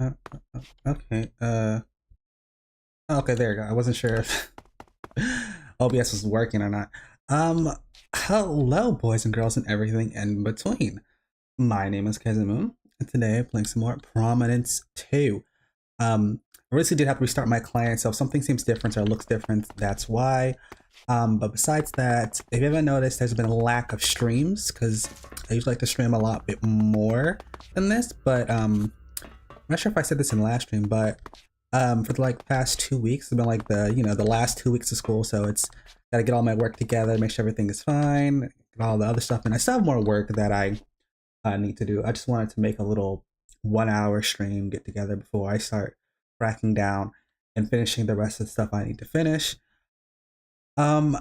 Okay. Okay, there you go. I wasn't sure if OBS was working or not. Um, Hello, boys and girls, and everything in between. My name is Kazamoon, and today I'm playing some more Prominence 2. I recently did have to restart my client, so if something seems different or looks different, that's why. But besides that, if you haven't noticed, there's been a lack of streams because I usually like to stream a lot bit more than this. But I'm not sure if I said this in the last stream, but for the like past 2 weeks, it's been like the last 2 weeks of school, so it's gotta get all my work together, make sure everything is fine, get all the other stuff, and I still have more work that I need to do. I just wanted to make a little 1 hour stream get together before I start cracking down and finishing the rest of the stuff I need to finish. Um,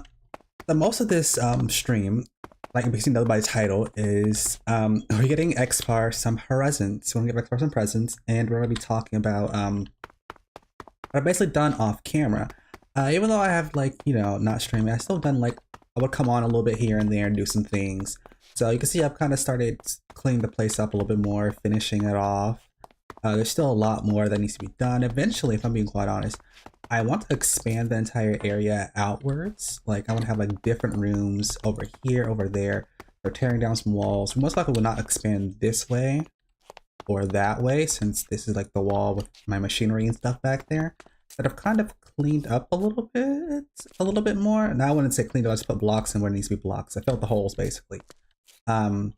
the most of this stream, like you can know by the title, is we're getting Xpar some presents. We're gonna get Xpar some presents, and we're gonna be talking about what I've basically done off camera. Even though I have like not streaming, I still done like I would come on a little bit here and there and do some things. So you can see I've kind of started cleaning the place up a little bit more, finishing it off. There's still a lot more that needs to be done. Eventually, if I'm being quite honest, I want to expand the entire area outwards. Like I want to have like different rooms over here, over there. We're tearing down some walls. We most likely will not expand this way or that way, since this is like the wall with my machinery and stuff back there. But I've kind of cleaned up a little bit more. Now I wouldn't say cleaned up, I just put blocks in where it needs to be blocks. I filled the holes basically. I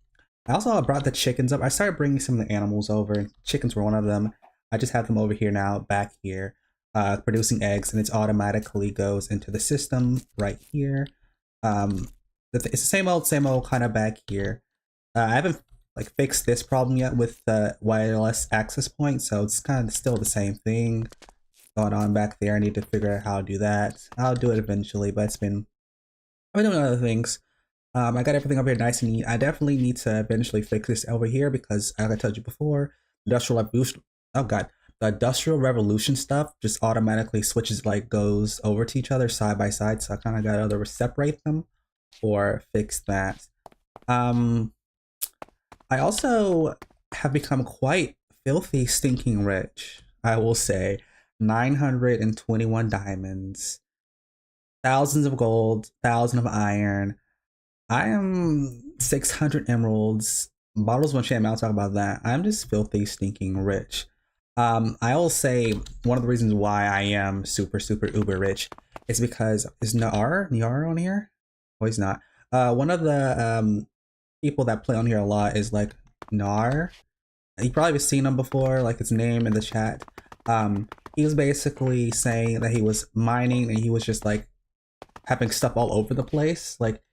also brought the chickens up. I started bringing some of the animals over. Chickens were one of them. I just have them over here now, back here, producing eggs, and it automatically goes into the system right here. It's the same old kind of back here. I haven't like fixed this problem yet with the wireless access point, so it's kind of still the same thing going on back there. I need to figure out how to do that. I'll do it eventually, but I've been doing other things. I got everything up here nice and neat. I definitely need to eventually fix this over here because, like I told you before, industrial revolution. Oh god, the industrial revolution stuff just automatically switches, like goes over to each other side by side. So I kind of got to either separate them or fix that. I also have become quite filthy, stinking rich. I will say, 921 diamonds, thousands of gold, thousands of iron. I am 600 emeralds, bottles of enchantment. I'll talk about that. I'm just filthy, stinking rich. I will say one of the reasons why I am super, super uber rich is because is Niar on here? Oh, he's not. One of the people that play on here a lot is like Nar. You probably have seen him before, like his name in the chat. He was basically saying that he was mining and he was just like having stuff all over the place. Like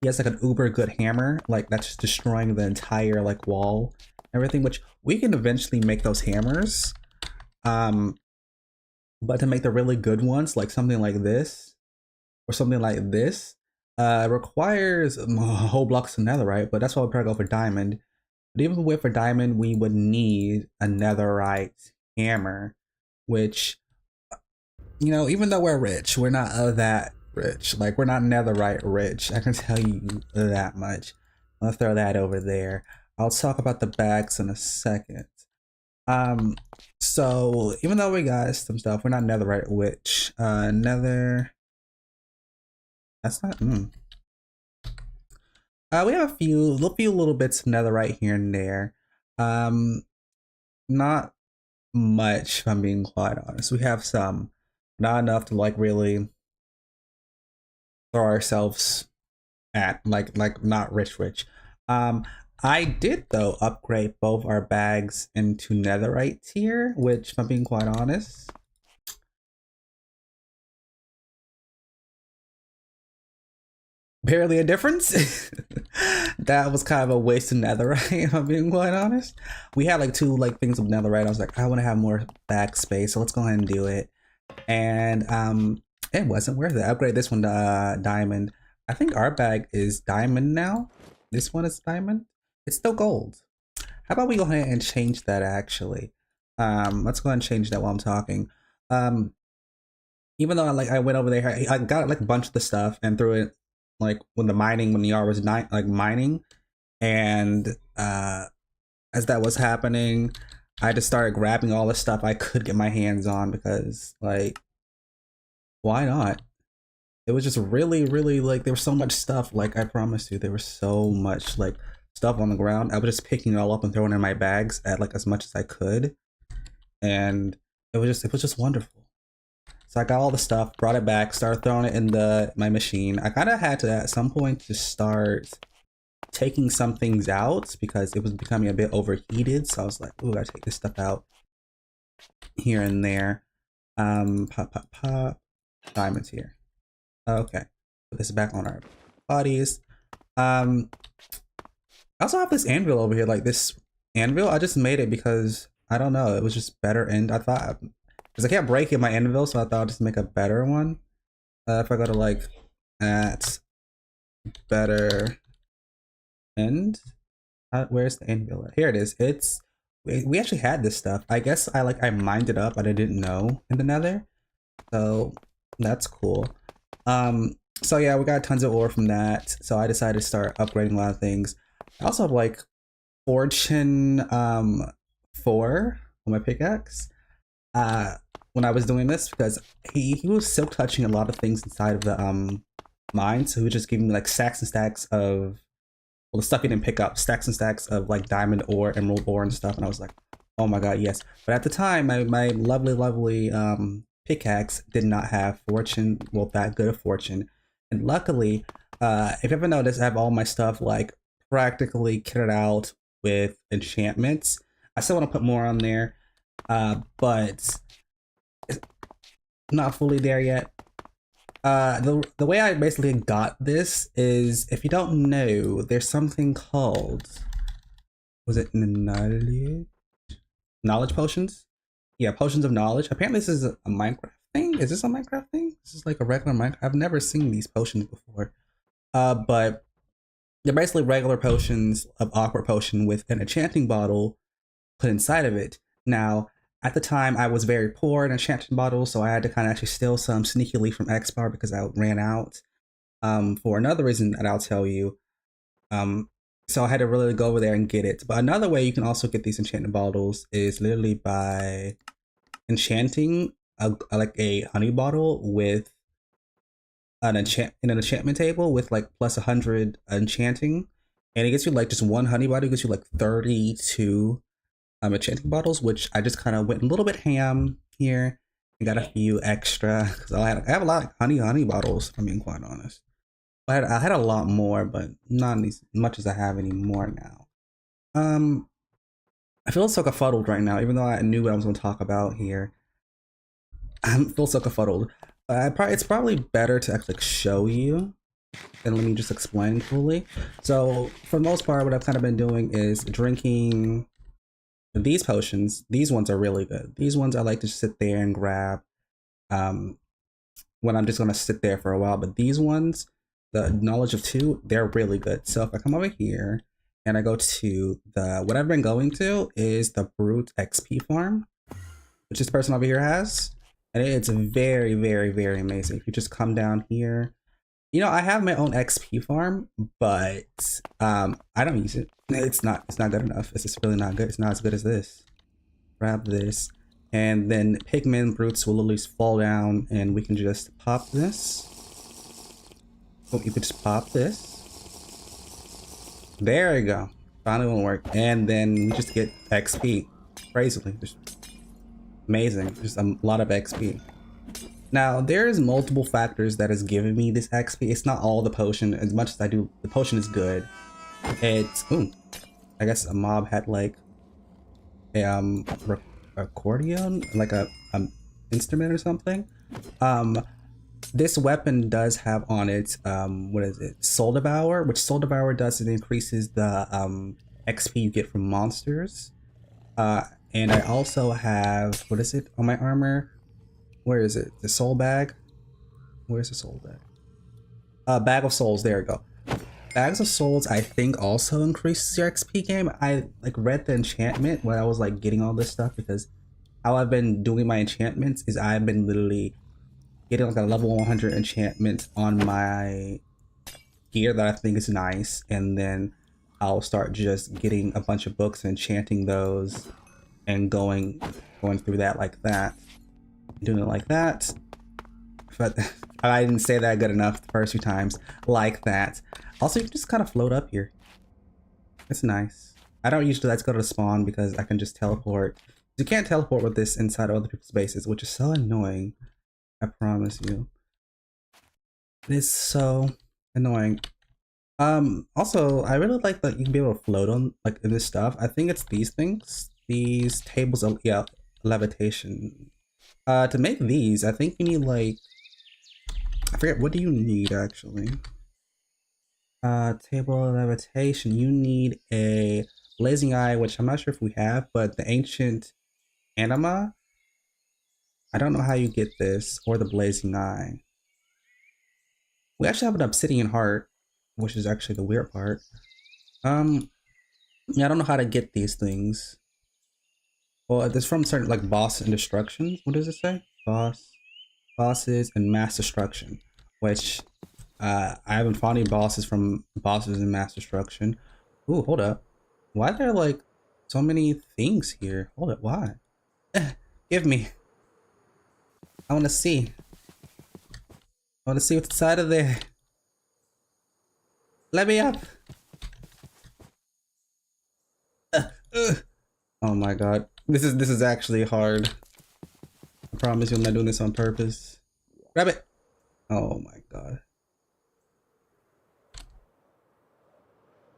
he has like an uber good hammer, like that's just destroying the entire like wall, everything, which we can eventually make those hammers. But to make the really good ones, like something like this or something like this, requires whole blocks of netherite, but that's why we probably go for diamond. But even with for diamond, we would need a netherite hammer, which, even though we're rich, we're not that rich. Like, we're not netherite rich. I can tell you that much. I'll throw that over there. I'll talk about the bags in a second. So even though we got some stuff, we're not netherite rich. Nether. That's not. We have a few little bits of netherite here and there. Not much, if I'm being quite honest. We have some, not enough to like really throw ourselves at like not rich. I did though upgrade both our bags into netherite tier, which if I'm being quite honest, barely a difference. That was kind of a waste of netherite, if I'm being quite honest. We had like two like things of netherite. I was like, I want to have more bag space, so let's go ahead and do it. And it wasn't worth it. Upgrade this one to diamond. I think our bag is diamond now. This one is diamond. It's still gold. How about we go ahead and change that actually? Let's go ahead and change that while I'm talking. Even though I went over there, I got like a bunch of the stuff and threw it like when the yard was like mining, and as that was happening, I just started grabbing all the stuff I could get my hands on because, like, why not? It was just really, really like there was so much stuff. Like I promised you, there was so much like stuff on the ground. I was just picking it all up and throwing it in my bags at like as much as I could, and it was just wonderful. So I got all the stuff, brought it back, started throwing it in my machine. I kind of had to at some point just start taking some things out because it was becoming a bit overheated. So I was like, "Ooh, I gotta take this stuff out here and there." Pop, pop, pop. Diamonds here. Okay, put this back on our bodies. I also have this anvil over here. Like this anvil, I just made it because I don't know. It was just better, and I thought because I can't break in my anvil, so I thought I'd just make a better one. If I go to like at better end, where's the anvil at? Here it is. We actually had this stuff. I guess I mined it up, but I didn't know in the Nether, so that's cool. So yeah, we got tons of ore from that. So I decided to start upgrading a lot of things. I also have like Fortune 4 on my pickaxe. When I was doing this because he was silk touching a lot of things inside of the mine, so he was just giving me like stacks and stacks of the stuff he didn't pick up, stacks and stacks of like diamond ore, emerald ore and stuff, and I was like, oh my god, yes. But at the time my lovely pickaxe did not have fortune, well, that good of fortune. And luckily, if you ever noticed, I have all my stuff like practically kitted out with enchantments. I still want to put more on there, but it's not fully there yet. The way I basically got this is, if you don't know, there's something called, was it knowledge potions? Yeah, potions of knowledge. Apparently this is a Minecraft thing. Is this a Minecraft thing? This is like a regular Minecraft. I've never seen these potions before. But they're basically regular potions of awkward potion with an enchanting bottle put inside of it. Now, at the time, I was very poor in enchanting bottles, so I had to kind of actually steal some sneakily from Xpar because I ran out. For another reason that I'll tell you. So I had to really go over there and get it. But another way you can also get these enchanted bottles is literally by enchanting like a honey bottle with an enchantment table with like plus 100 enchanting, and it gets you like just one honey bottle. It gets you like 32 enchanting bottles, which I just kind of went a little bit ham here and got a few extra because I have a lot of honey bottles, if I'm being quite honest. I had a lot more, but not as much as I have anymore now. I feel so befuddled right now, even though I knew what I was going to talk about here. I feel so befuddled. It's probably better to actually show you than let me just explain fully. So for the most part, what I've kind of been doing is drinking these potions. These ones are really good. These ones I like to sit there and grab when I'm just going to sit there for a while. But these ones, the knowledge of 2, they're really good. So if I come over here and I go to what I've been going to is the Brute XP farm, which this person over here has. And it's very, very, very amazing. If you just come down here, you know, I have my own XP farm, but I don't use it. It's not good enough. It's just really not good. It's not as good as this. Grab this, and then pigmen brutes will at least fall down, and we can just pop this. Oh, you could just pop this. There you go. Finally won't work. And then you just get XP. Crazily. Just amazing. Just a lot of XP. Now, there's multiple factors that has given me this XP. It's not all the potion. As much as I do, the potion is good. It's, ooh, I guess a mob had like a accordion, like a instrument or something. This weapon does have on it, what is it? Soul Devour, which Soul Devour does, it increases the XP you get from monsters. And I also have, what is it on my armor? Where is it? The soul bag? Where's the soul bag? Bag of souls, there we go. Bags of souls, I think, also increases your XP game. I like read the enchantment when I was like getting all this stuff, because how I've been doing my enchantments is I've been literally getting like a level 100 enchantment on my gear that I think is nice, and then I'll start just getting a bunch of books and enchanting those, and going through that like that, doing it like that. But I didn't say that good enough the first few times, like that. Also, you can just kind of float up here. It's nice. I don't usually like to go to the spawn because I can just teleport. You can't teleport with this inside of other people's bases, which is so annoying. I promise you. It is so annoying. Also, I really like that you can be able to float on, like, in this stuff. I think it's these things. These tables of, yeah, levitation. To make these, I think you need, like, I forget, what do you need, actually? Table of levitation. You need a blazing eye, which I'm not sure if we have, but the ancient anima. I don't know how you get this, or the blazing eye. We actually have an obsidian heart, which is actually the weird part. Yeah, I don't know how to get these things. Well, it's from certain, like, boss and destruction. What does it say? Bosses and mass destruction, which I haven't found any bosses from bosses and mass destruction. Ooh, hold up. Why are there, like, so many things here? Hold up, why? Give me. I want to see. I want to see what's inside of there. Let me up. Oh my god. This is actually hard. I promise you I'm not doing this on purpose. Grab it. Oh my god.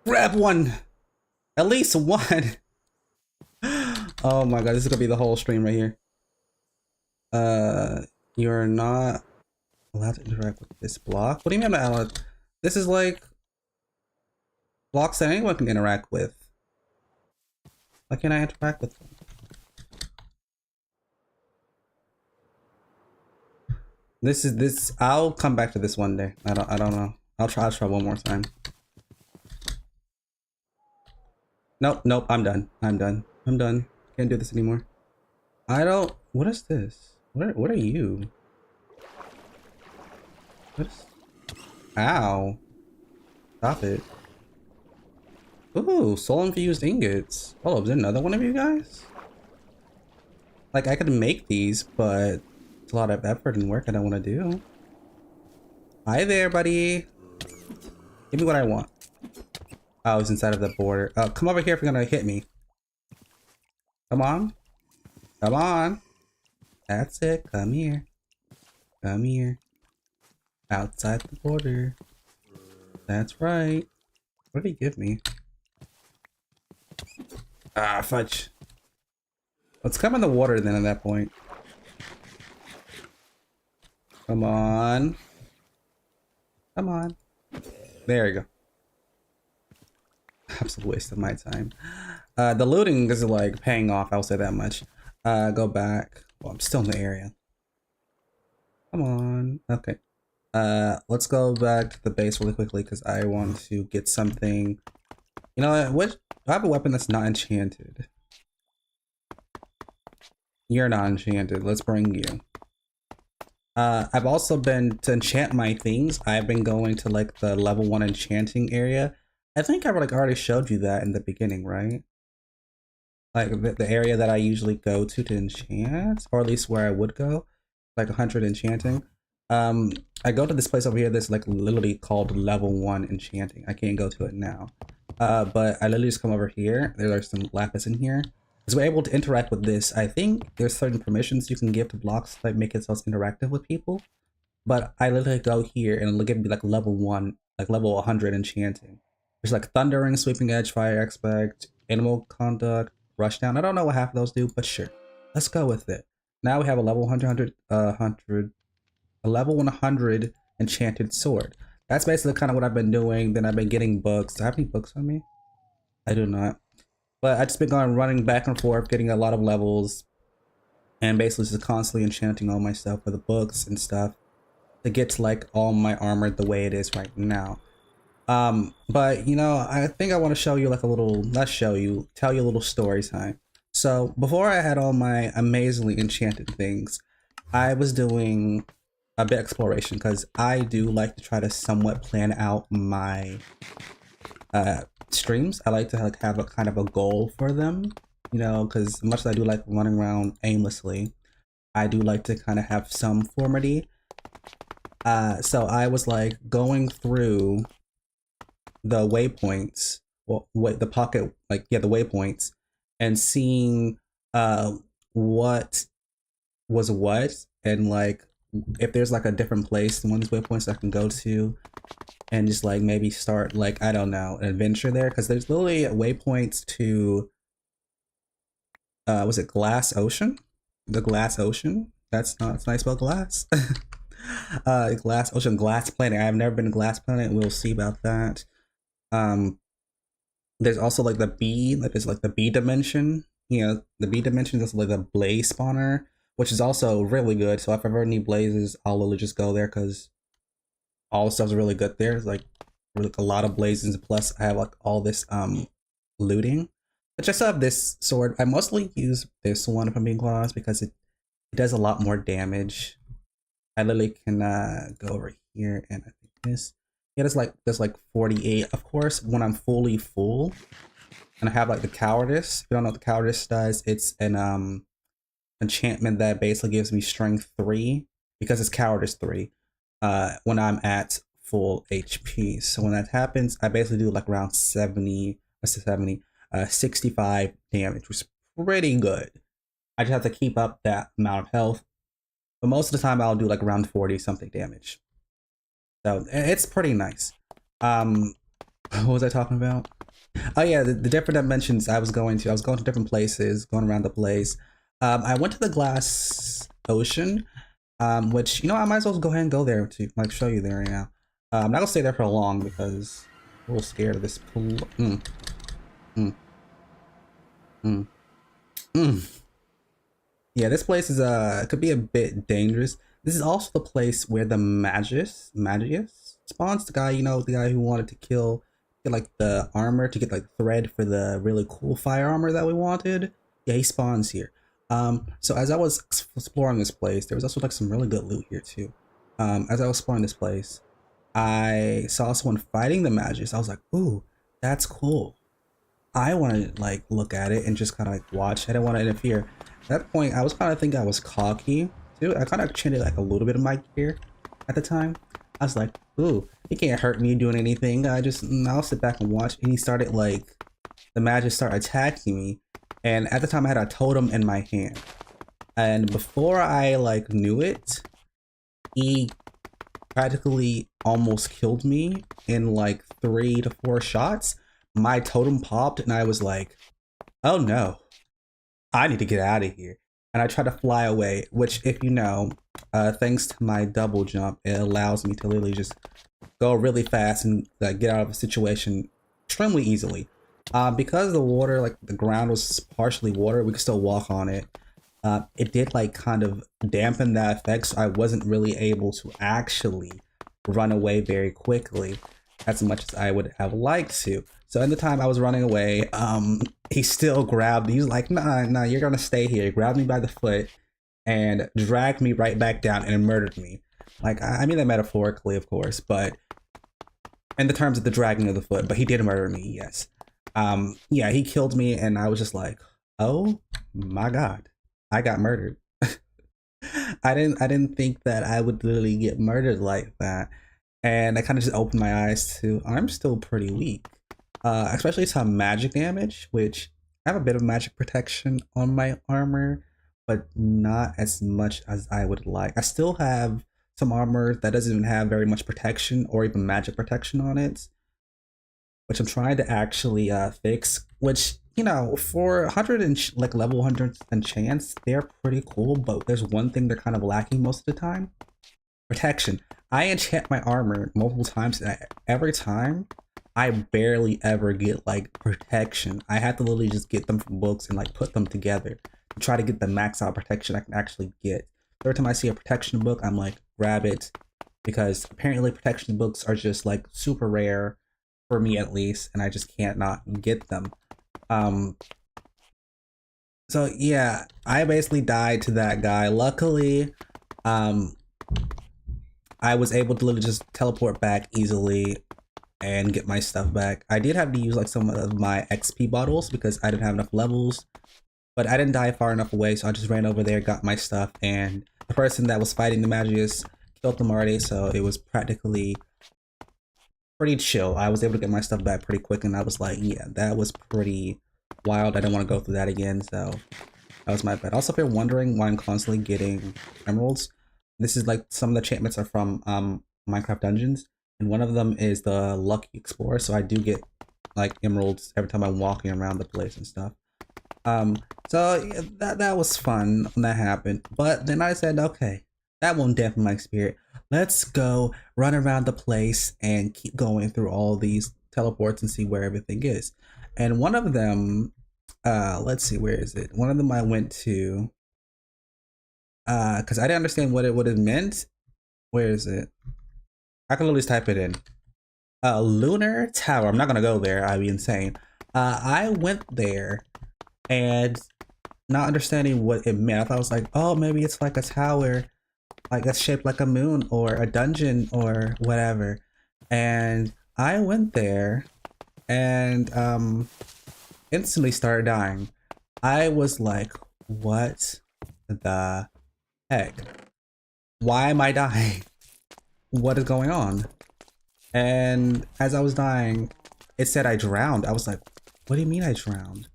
Grab one. At least one. Oh my god, this is gonna be the whole stream right here. You're not allowed to interact with this block. What do you mean I'm not allowed? This is like blocks that anyone can interact with. Why can't I interact with them? This I'll come back to this one day. I don't know. I'll try one more time. Nope, I'm done. I'm done. Can't do this anymore. What is this? What are you? What is Ow. Stop it. Ooh, soul infused ingots. Oh, is there another one of you guys? Like, I could make these, but it's a lot of effort and work I don't want to do. Hi there, buddy. Give me what I want. Oh, it's inside of the border. Oh, come over here if you're gonna hit me. Come on. Come on. That's it. Come here. Come here. Outside the border. That's right. What did he give me? Ah, fudge. Let's come in the water then at that point. Come on. Come on. There you go. Absolute waste of my time. The looting is like paying off, I'll say that much. Go back. Well, I'm still in the area. Come on. Okay. Let's go back to the base really quickly because I want to get something. You know what? I have a weapon that's not enchanted. You're not enchanted. Let's bring you. I've also been, to enchant my things, I've been going to like the level 1 enchanting area. I think I like already showed you that in the beginning, right? Like the area that I usually go to enchant, or at least where I would go, like 100 enchanting. I go to this place over here that's like literally called level 1 enchanting. I can't go to it now. But I literally just come over here. There's some lapis in here. Because we're able to interact with this. I think there's certain permissions you can give to blocks that make it so it's interactive with people. But I literally go here and it'll give me like level 1, like level 100 enchanting. There's like thundering, sweeping edge, fire expect, animal conduct, rushdown. I don't know what half of those do, but sure. Let's go with it. Now we have a level 100, a level 100 enchanted sword. That's basically kind of what I've been doing. Then I've been getting books. Do I have any books on me? I do not. But I just been going running back and forth, getting a lot of levels, and basically just constantly enchanting all my stuff with the books and stuff to get to like all my armor the way it is right now. But you know, I think I want to show you like a little, tell you a little story time. So before I had all my amazingly enchanted things, I was doing a bit of exploration because I do like to try to somewhat plan out my streams. I like to like have a kind of a goal for them. you know, because much as I do like running around aimlessly, I do like to kind of have some formality. So I was like going through the waypoints, well, the pocket, like yeah, the waypoints, and seeing what was what, and like if there's like a different place in one of these waypoints I can go to, and just like maybe start like I don't know an adventure there, because there's literally waypoints to was it Glass Ocean? The Glass Ocean. That's nice spell glass. Glass Ocean, Glass Planet. I've never been to Glass Planet. We'll see about that. Um, there's also like the B, like there's like the B dimension. You know, the B dimension is like the blaze spawner, which is also really good. So if I ever need blazes, I'll literally just go there because all the stuff's really good there. It's like really a lot of blazes. Plus, I have like all this looting. But just have this sword. I mostly use this one if I'm being honest because it does a lot more damage. I literally can go over here and I think this. Yeah, there's like 48. Of course, when I'm fully full, and I have like the cowardice. If you don't know what the cowardice does, it's an enchantment that basically gives me strength 3 because it's cowardice 3. When I'm at full HP. So when that happens, I basically do like around 70. What's the 70? 65 damage, which is pretty good. I just have to keep up that amount of health. But most of the time I'll do like around 40 something damage. So it's pretty nice. What was I talking about? Oh yeah, the different dimensions I was going to. I was going to different places, going around the place. I went to the Glass Ocean, which, you know, I might as well go ahead and go there to like show you there right now. I'm not gonna stay there for long because I'm a little scared of this pool. Yeah, this place is could be a bit dangerous. This is also the place where the Magus spawns. The guy, you know, the guy who wanted to get like the armor to get like thread for the really cool fire armor that we wanted. Yeah, he spawns here. So as I was exploring this place, there was also like some really good loot here too. As I was exploring this place, I saw someone fighting the Magus. I was like, ooh, that's cool. I want to like look at it and just kind of like watch. I didn't want to interfere. At that point, I was kind of thinking I was cocky too. I kind of chinted like a little bit of my gear at the time. I was like, ooh, he can't hurt me doing anything. I'll sit back and watch. And he started like, the Magus started attacking me. And at the time I had a totem in my hand. And before I like knew it, he practically almost killed me in like 3 to 4 shots. My totem popped and I was like, oh no, I need to get out of here. And I tried to fly away, which, if you know, thanks to my double jump, it allows me to literally just go really fast and get out of a situation extremely easily. Because the water, like the ground was partially water, we could still walk on it. It did like kind of dampen that effect, so I wasn't really able to actually run away very quickly as much as I would have liked to. So in the time I was running away, he still grabbed me. He was like, nah, you're gonna stay here. He grabbed me by the foot and dragged me right back down and murdered me. Like, I mean that metaphorically, of course, but in the terms of the dragging of the foot, but he did murder me, yes. Yeah, he killed me and I was just like, oh my God, I got murdered. I didn't think that I would literally get murdered like that. And I kind of just opened my eyes to, I'm still pretty weak. Especially to magic damage, which I have a bit of magic protection on my armor, but not as much as I would like. I still have some armor that doesn't even have very much protection or even magic protection on it, which I'm trying to actually fix. Which, you know, for 100 and like level 100 enchants, they're pretty cool, but there's one thing they're kind of lacking most of the time: protection. I enchant my armor multiple times, and every time I barely ever get like protection. I have to literally just get them from books and like put them together to try to get the max out protection I can actually get. Every time I see a protection book, I'm like, grab it, because apparently protection books are just like super rare for me at least, and I just can't not get them. So yeah, I basically died to that guy. Luckily, I was able to literally just teleport back easily. and get my stuff back. I did have to use like some of my XP bottles because I didn't have enough levels, but I didn't die far enough away, so I just ran over there, got my stuff, and the person that was fighting the Magius killed them already, so it was practically pretty chill. I was able to get my stuff back pretty quick, and I was like, yeah, that was pretty wild. I didn't want to go through that again, so that was my bad. Also, if you're wondering why I'm constantly getting emeralds, this is like some of the enchantments are from Minecraft Dungeons, and one of them is the Lucky Explorer, so I do get like emeralds every time I'm walking around the place and stuff. So yeah, that was fun when that happened. But then I said, okay, that won't dampen my spirit. Let's go run around the place and keep going through all these teleports and see where everything is. And one of them, let's see, where is it? One of them I went to, because I didn't understand what it meant. Where is it? I can literally type it in. Lunar Tower. I'm not gonna go there. I'd be insane. I went there and not understanding what it meant. I thought it was like, oh, maybe it's like a tower, like that's shaped like a moon or a dungeon or whatever. And I went there and instantly started dying. I was like, what the heck? Why am I dying? What is going on? And as I was dying, it said I drowned. I was like, what do you mean I drowned?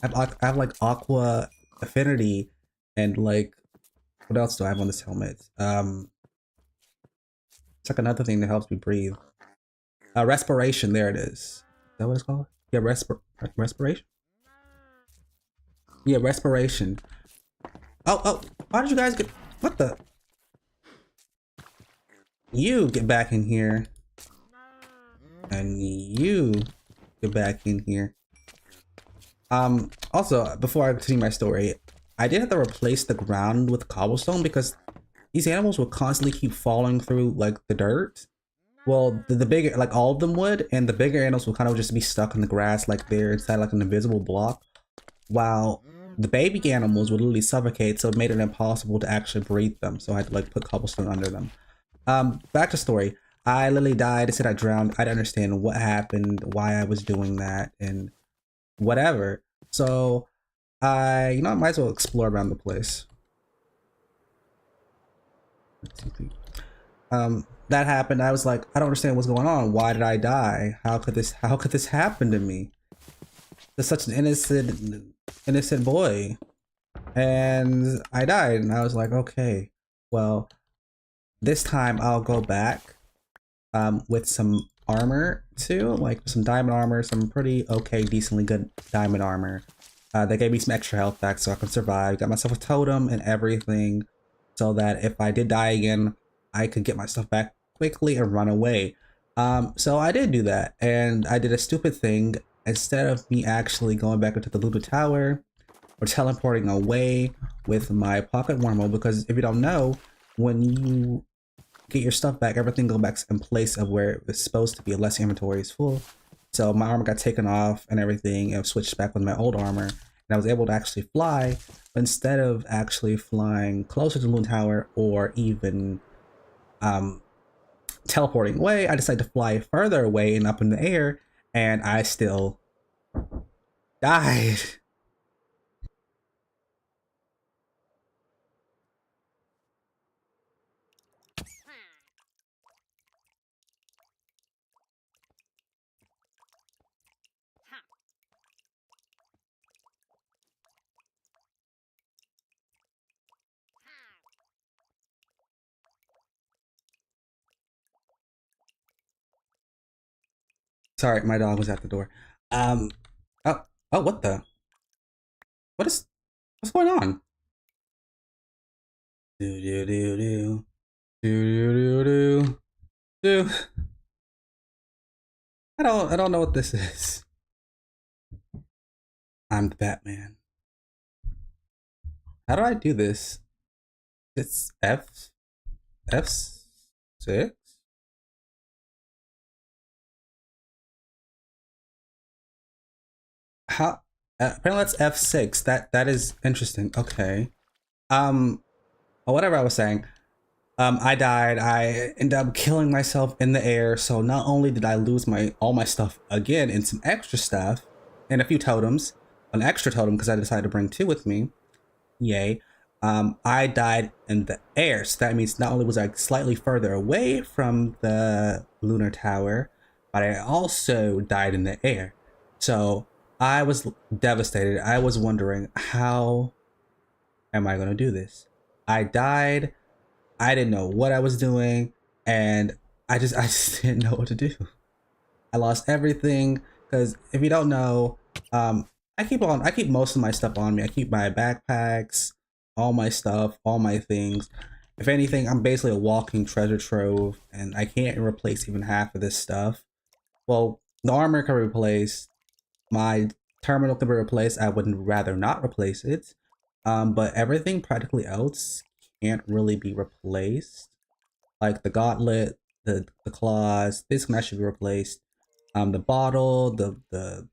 I have like aqua affinity and like what else do I have on this helmet? It's like another thing that helps me breathe. Respiration, there it is. Is that what it's called? Yeah, respiration? Yeah, respiration. Oh, why did you guys get what the? You get back in here. And you get back in here. Also, before I continue my story, I did have to replace the ground with cobblestone because these animals would constantly keep falling through like the dirt. Well, the bigger, like all of them would, and the bigger animals would kind of just be stuck in the grass like they're inside like an invisible block, while the baby animals would literally suffocate, so it made it impossible to actually breathe them. So I had to like put cobblestone under them. Back to story. I literally died. I said I drowned. I didn't understand what happened, why I was doing that, and whatever. So I might as well explore around the place. That happened. I was like, I don't understand what's going on. Why did I die? How could this happen to me? There's such an innocent boy. And I died, and I was like, okay, well, this time I'll go back with some armor too, like some diamond armor, some pretty okay, decently good diamond armor. They gave me some extra health back so I could survive. Got myself a totem and everything so that if I did die again, I could get my stuff back quickly and run away. So I did do that, and I did a stupid thing. Instead of me actually going back into the Lunar Tower or teleporting away with my pocket wormhole, because if you don't know, when you get your stuff back, everything goes back in place of where it was supposed to be unless your inventory is full. So my armor got taken off and everything, and switched back with my old armor, and I was able to actually fly. But instead of actually flying closer to the Lunar Tower or even teleporting away, I decided to fly further away and up in the air, and I still died. Sorry, my dog was at the door. Um, oh, what the? What's going on? Do do do do do do do do. I don't know what this is. I'm the Batman. How do I do this? It's F6. How? Apparently that's F6. That is interesting. Okay. Or whatever I was saying. I died. I ended up killing myself in the air. So not only did I lose my all my stuff again and some extra stuff and a few totems, an extra totem because I decided to bring two with me. Yay. I died in the air. So that means not only was I slightly further away from the lunar tower, but I also died in the air. So I was devastated. I was wondering, how am I going to do this? I died. I didn't know what I was doing, and I just didn't know what to do. I lost everything because if you don't know, I keep most of my stuff on me. I keep my backpacks, all my stuff, all my things. If anything, I'm basically a walking treasure trove, and I can't replace even half of this stuff. Well, the armor can be replaced. My terminal can be replaced. I would rather not replace it. But everything practically else can't really be replaced. Like the gauntlet, the claws, this can actually be replaced. The bottle, the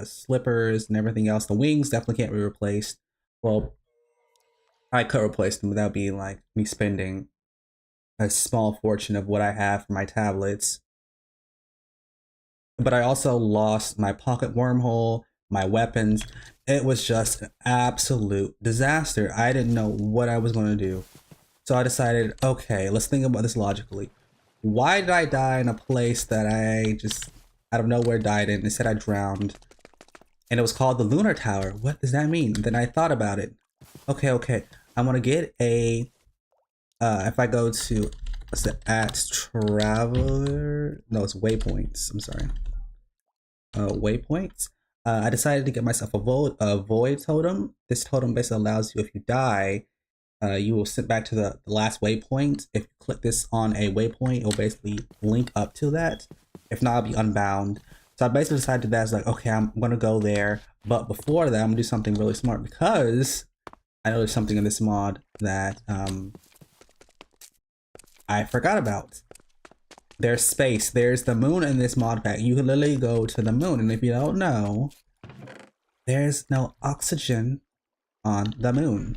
slippers, and everything else. The wings definitely can't be replaced. Well, I could replace them without being like me spending a small fortune of what I have for my tablets. But I also lost my pocket wormhole, my weapons. It was just an absolute disaster. I didn't know what I was going to do. So I decided, okay, let's think about this logically. Why did I die in a place that I just out of nowhere died in? Instead, I drowned. And it was called the Lunar Tower. What does that mean? Then I thought about it. Okay. I'm going to get a, if I go to, what's the at traveler? No, it's waypoints. I'm sorry. Waypoints. I decided to get myself a void totem. This totem basically allows you, if you die, you will sit back to the last waypoint. If you click this on a waypoint, it will basically link up to that. If not, I'll be unbound. So I basically decided that it's like, okay, I'm gonna go there. But before that, I'm gonna do something really smart because I know there's something in this mod that I forgot about. There's space. There's the moon in this mod pack. You can literally go to the moon, and if you don't know, there's no oxygen on the moon.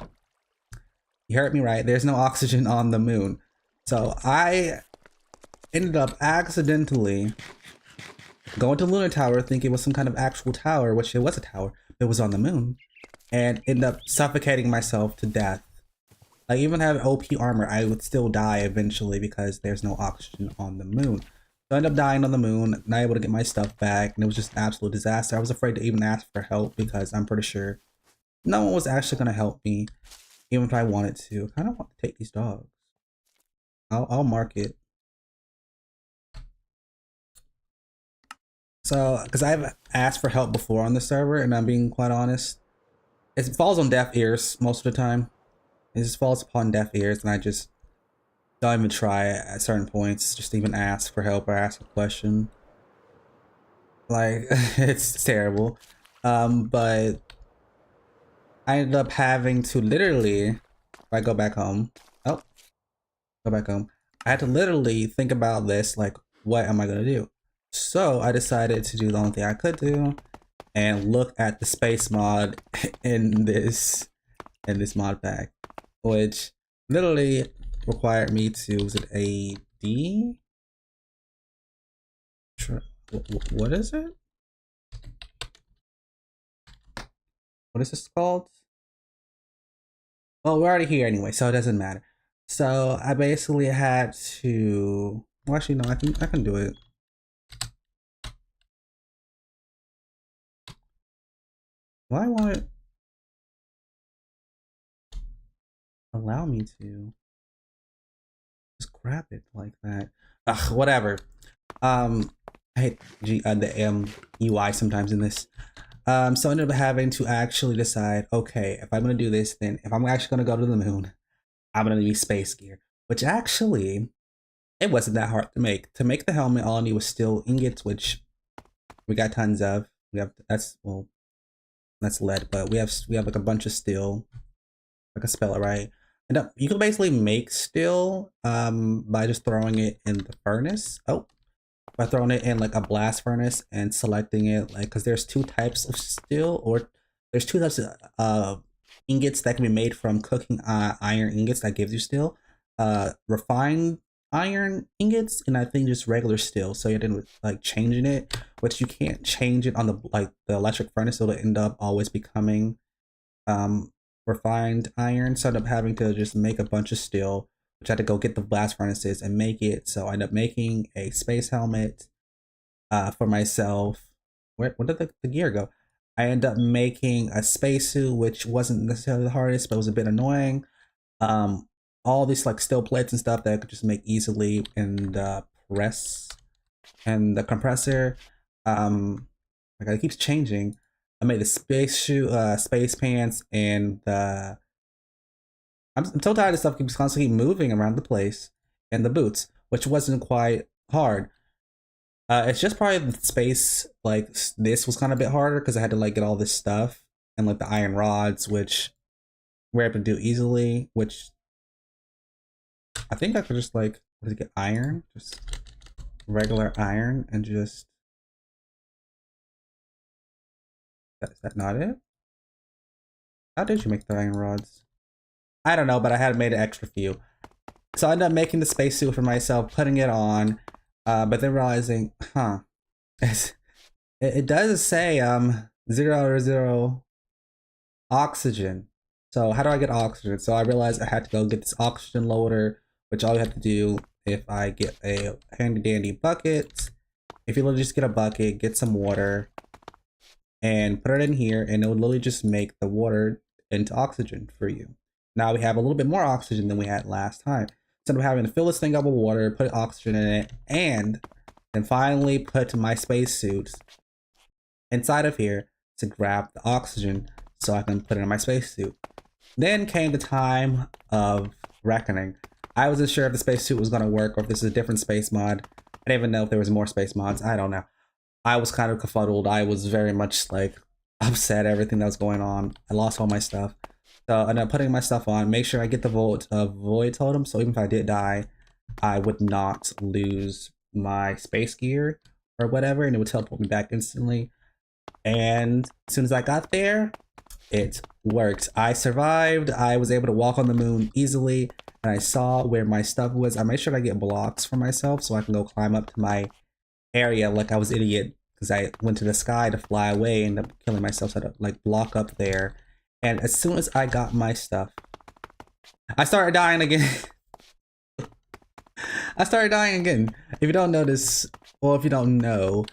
You heard me right. There's no oxygen on the moon. So I ended up accidentally going to the Lunar Tower thinking it was some kind of actual tower, which it was a tower. It was on the moon. And ended up suffocating myself to death. I even have OP armor. I would still die eventually because there's no oxygen on the moon. So I ended up dying on the moon, not able to get my stuff back, and it was just an absolute disaster. I was afraid to even ask for help because I'm pretty sure no one was actually going to help me. Even if I wanted to. I kind of want to take these dogs. I'll mark it. So, because I've asked for help before on the server, and I'm being quite honest, it falls on deaf ears most of the time. It just falls upon deaf ears, and I just don't even try at certain points, just even ask for help or ask a question. Like, it's terrible. But I ended up having to literally, if I go back home, oh, go back home. I had to literally think about this, like, what am I gonna do? So I decided to do the only thing I could do and look at the space mod in this mod pack, which literally required me to, was it a D? What is it? What is this called? Well, we're already here anyway, so it doesn't matter. So I basically had to, well, actually no, I can do it. Why won't it allow me to just grab it like that? Ugh, whatever. I hate the UI sometimes in this. So I ended up having to actually decide, okay, if I'm gonna do this, then if I'm actually gonna go to the moon, I'm gonna need space gear. Which actually, it wasn't that hard to make. To make the helmet, all I need was steel ingots, which we got tons of. We have that's lead, but we have like a bunch of steel. I can spell it right. And you can basically make steel by just throwing it in the furnace. Oh, by throwing it in like a blast furnace and selecting it, like, because there's two types of steel, or there's two types of ingots that can be made from cooking iron ingots that gives you steel. refined iron ingots and I think just regular steel. So you didn't like changing it, which you can't change it on the like the electric furnace. It'll end up always becoming um refined iron. So I ended up having to just make a bunch of steel, which I had to go get the blast furnaces and make it. So I ended up making a space helmet for myself. Where did the gear go? I ended up making a spacesuit, which wasn't necessarily the hardest, but was a bit annoying. Um, all these like steel plates and stuff that I could just make easily in the press and the compressor. Like it keeps changing. I made the space shoe, space pants, and the. I'm so tired of stuff keeps constantly moving around the place, and the boots, which wasn't quite hard. It's just probably the space. Like this was kind of a bit harder because I had to like get all this stuff and like the iron rods, which we're able to do easily. Which I think I could just like get iron, just regular iron, and just is that not it? How did you make the iron rods? I don't know, but I had made an extra few. So I ended up making the spacesuit for myself, putting it on, but then realizing, huh, it does say 0 oxygen. So how do I get oxygen? So I realized I had to go get this oxygen loader, which all you have to do if I get a handy dandy bucket. If you literally just get a bucket, get some water, and put it in here, and it will literally just make the water into oxygen for you. Now we have a little bit more oxygen than we had last time. Instead of having to fill this thing up with water, put oxygen in it, and then finally put my spacesuit inside of here to grab the oxygen so I can put it in my spacesuit. Then came the time of reckoning. I wasn't sure if the spacesuit was going to work or if this is a different space mod. I didn't even know if there was more space mods. I don't know. I was kind of confuddled. I was very much like upset at everything that was going on. I lost all my stuff. So I ended up putting my stuff on, make sure I get the void totem. So even if I did die, I would not lose my space gear or whatever, and it would teleport me back instantly. And as soon as I got there, it worked. I survived. I was able to walk on the moon easily, and I saw where my stuff was. I made sure I get blocks for myself so I can go climb up to my area like I was an idiot because I went to the sky to fly away and ended up killing myself. So I had to like block up there. And as soon as I got my stuff, I started dying again. I started dying again. If you don't notice, or if you don't know,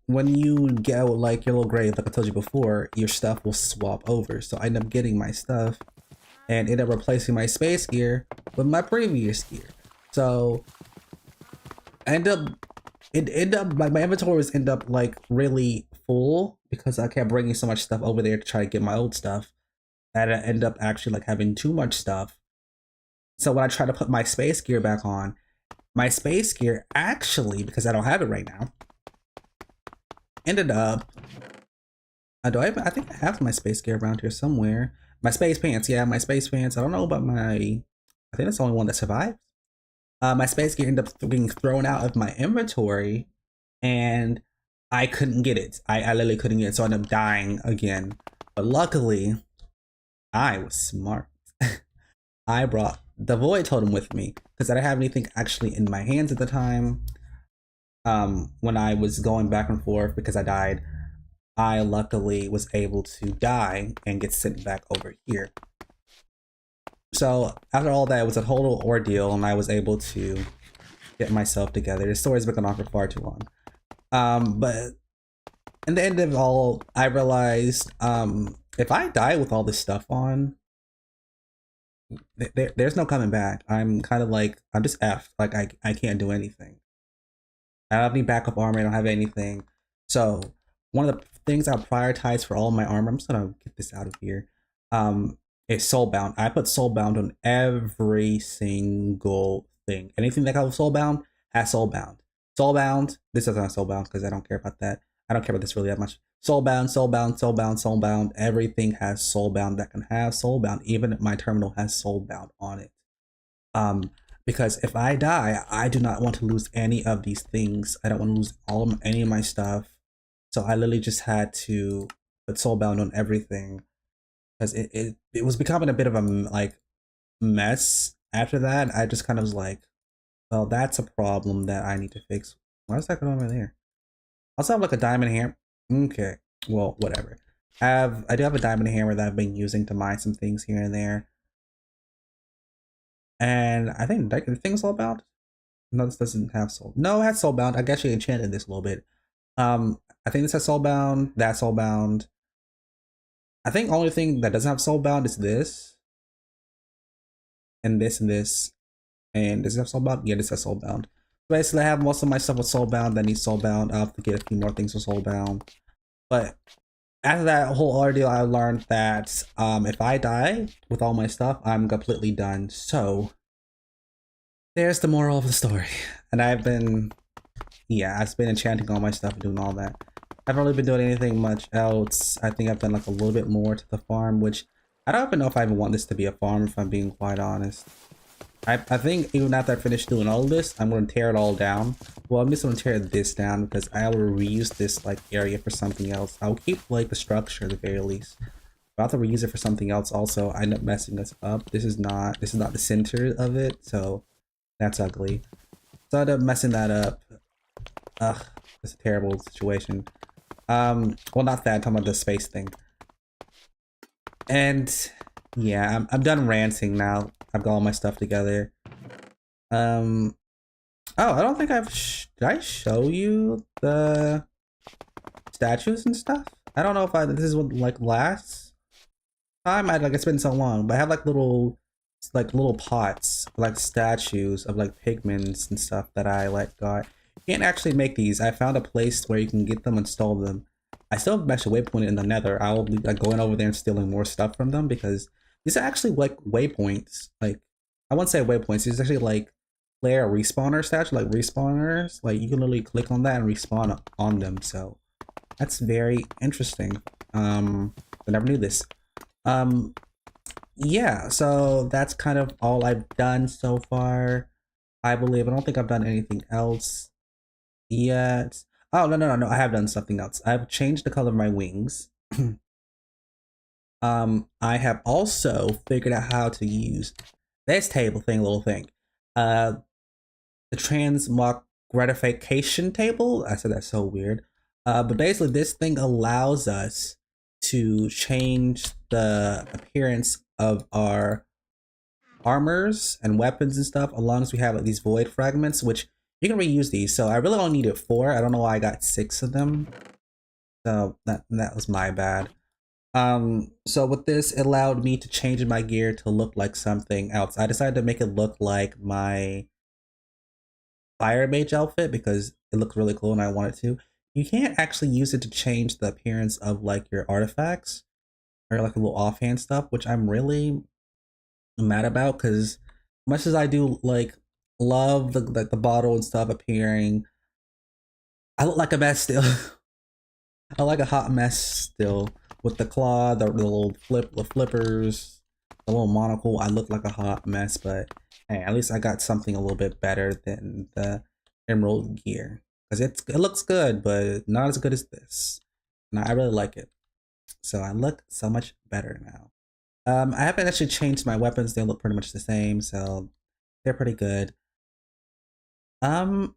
when you get like your little grave, like I told you before, your stuff will swap over. So I ended up getting my stuff and ended up replacing my space gear with my previous gear. So I ended up it ended up like my inventory was end up like really full because I kept bringing so much stuff over there to try to get my old stuff that I end up actually like having too much stuff. So when I try to put my space gear back on, my space gear actually, because I don't have it right now, ended up I think I have my space gear around here somewhere. My space pants, yeah, my space pants. I don't know about my I think that's the only one that survived. My space gear ended up being thrown out of my inventory and I couldn't get it. I literally couldn't get it, so I ended up dying again. But luckily, I was smart. I brought the void totem with me because I didn't have anything actually in my hands at the time. When I was going back and forth because I died, I luckily was able to die and get sent back over here. So after all that, it was a total ordeal, and I was able to get myself together. The story's been going on for far too long. But in the end of all, I realized if I die with all this stuff on, there's no coming back. I'm kind of like, I'm just F. Like, I can't do anything. I don't have any backup armor. I don't have anything. So one of the things I prioritize for all of my armor, I'm just going to get this out of here, is soulbound. I put soulbound on every single thing. Anything that goes soulbound has soulbound. Soulbound, this doesn't have soulbound because I don't care about that. I don't care about this really that much. Soulbound, soulbound, soulbound, soulbound. Everything has soulbound that can have soulbound. Even my terminal has soulbound on it. Because if I die, I do not want to lose any of these things. I don't want to lose any of my stuff. So I literally just had to put soulbound on everything because it was becoming a bit of a like mess After that, I just kind of was like, well, that's a problem that I need to fix. Why is that going over there? I also have like a diamond hammer. Okay, well, whatever. I do have a diamond hammer that I've been using to mine some things here and there. And I think the thing's soulbound. No, this doesn't have soul. No, it has soulbound. I actually enchanted this a little bit. I think this has soulbound. That's soulbound. I think the only thing that doesn't have soulbound is this, and this, and this. And does it have soulbound? Yeah, this has soulbound. Basically, I have most of my stuff with soulbound that needs soulbound. I'll have to get a few more things with soulbound. But after that whole ordeal, I learned that if I die with all my stuff, I'm completely done. So there's the moral of the story. And I've been, yeah, I've been enchanting all my stuff and doing all that. I haven't really been doing anything much else. I think I've done like a little bit more to the farm, which I don't even know if I even want this to be a farm, if I'm being quite honest. I think even after I finish doing all this, I'm going to tear it all down. Well, I'm just going to tear this down because I will reuse this like area for something else. I'll keep like the structure at the very least. But I'll have to reuse it for something else also. I end up messing this up. This is not the center of it, so that's ugly. So I end up messing that up. Ugh, it's a terrible situation. Well, not that, I'm talking about the space thing. And yeah, I'm done ranting now. I've got all my stuff together. Oh, I don't think did I show you the statues and stuff? I don't know if this is what like last time. It's been so long, but I have like little pots, like statues of like pigments and stuff that I like got. You can't actually make these. I found a place where you can get them and install them. I still have actually waypointed in the nether. I will be like going over there and stealing more stuff from them because these are actually like waypoints. Like, I wouldn't say waypoints. These are actually like player respawner statue, like respawners. Like you can literally click on that and respawn on them. So that's very interesting. I never knew this. Yeah, so that's kind of all I've done so far. I believe. I don't think I've done anything else yet. Oh, no. I have done something else. I've changed the color of my wings. I have also figured out how to use this little thing. The transmog gratification table. I said that's so weird. But basically this thing allows us to change the appearance of our armors and weapons and stuff, as long as we have like, these void fragments, which you can reuse these. So I really only needed 4. I don't know why I got 6 of them. So that was my bad. So with this, it allowed me to change my gear to look like something else. I decided to make it look like my fire mage outfit because it looks really cool and I wanted to. You can't actually use it to change the appearance of like your artifacts or like a little offhand stuff, which I'm really mad about because much as I do like love the bottle and stuff appearing, I look like a mess still. I like a hot mess still with the claw, the little flippers, the little monocle. I look like a hot mess, but hey, at least I got something a little bit better than the emerald gear because it looks good, but not as good as this. And I really like it, so I look so much better now. I haven't actually changed my weapons. They look pretty much the same, so they're pretty good. Um,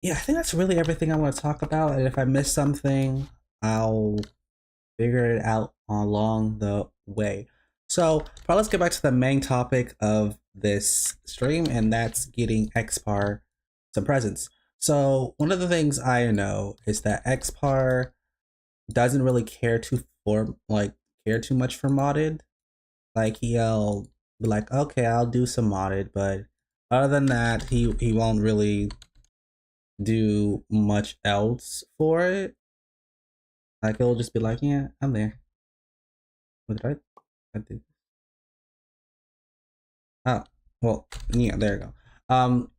yeah, I think that's really everything I want to talk about. And if I miss something, I'll figure it out along the way. So, let's get back to the main topic of this stream, and that's getting Xpar some presents. So, one of the things I know is that Xpar doesn't really care too much for modded. Like he'll be like, okay, I'll do some modded, but other than that, he won't really do much else for it. Like he'll just be like, yeah, I'm there. What did I did. Oh, well, yeah, there you go.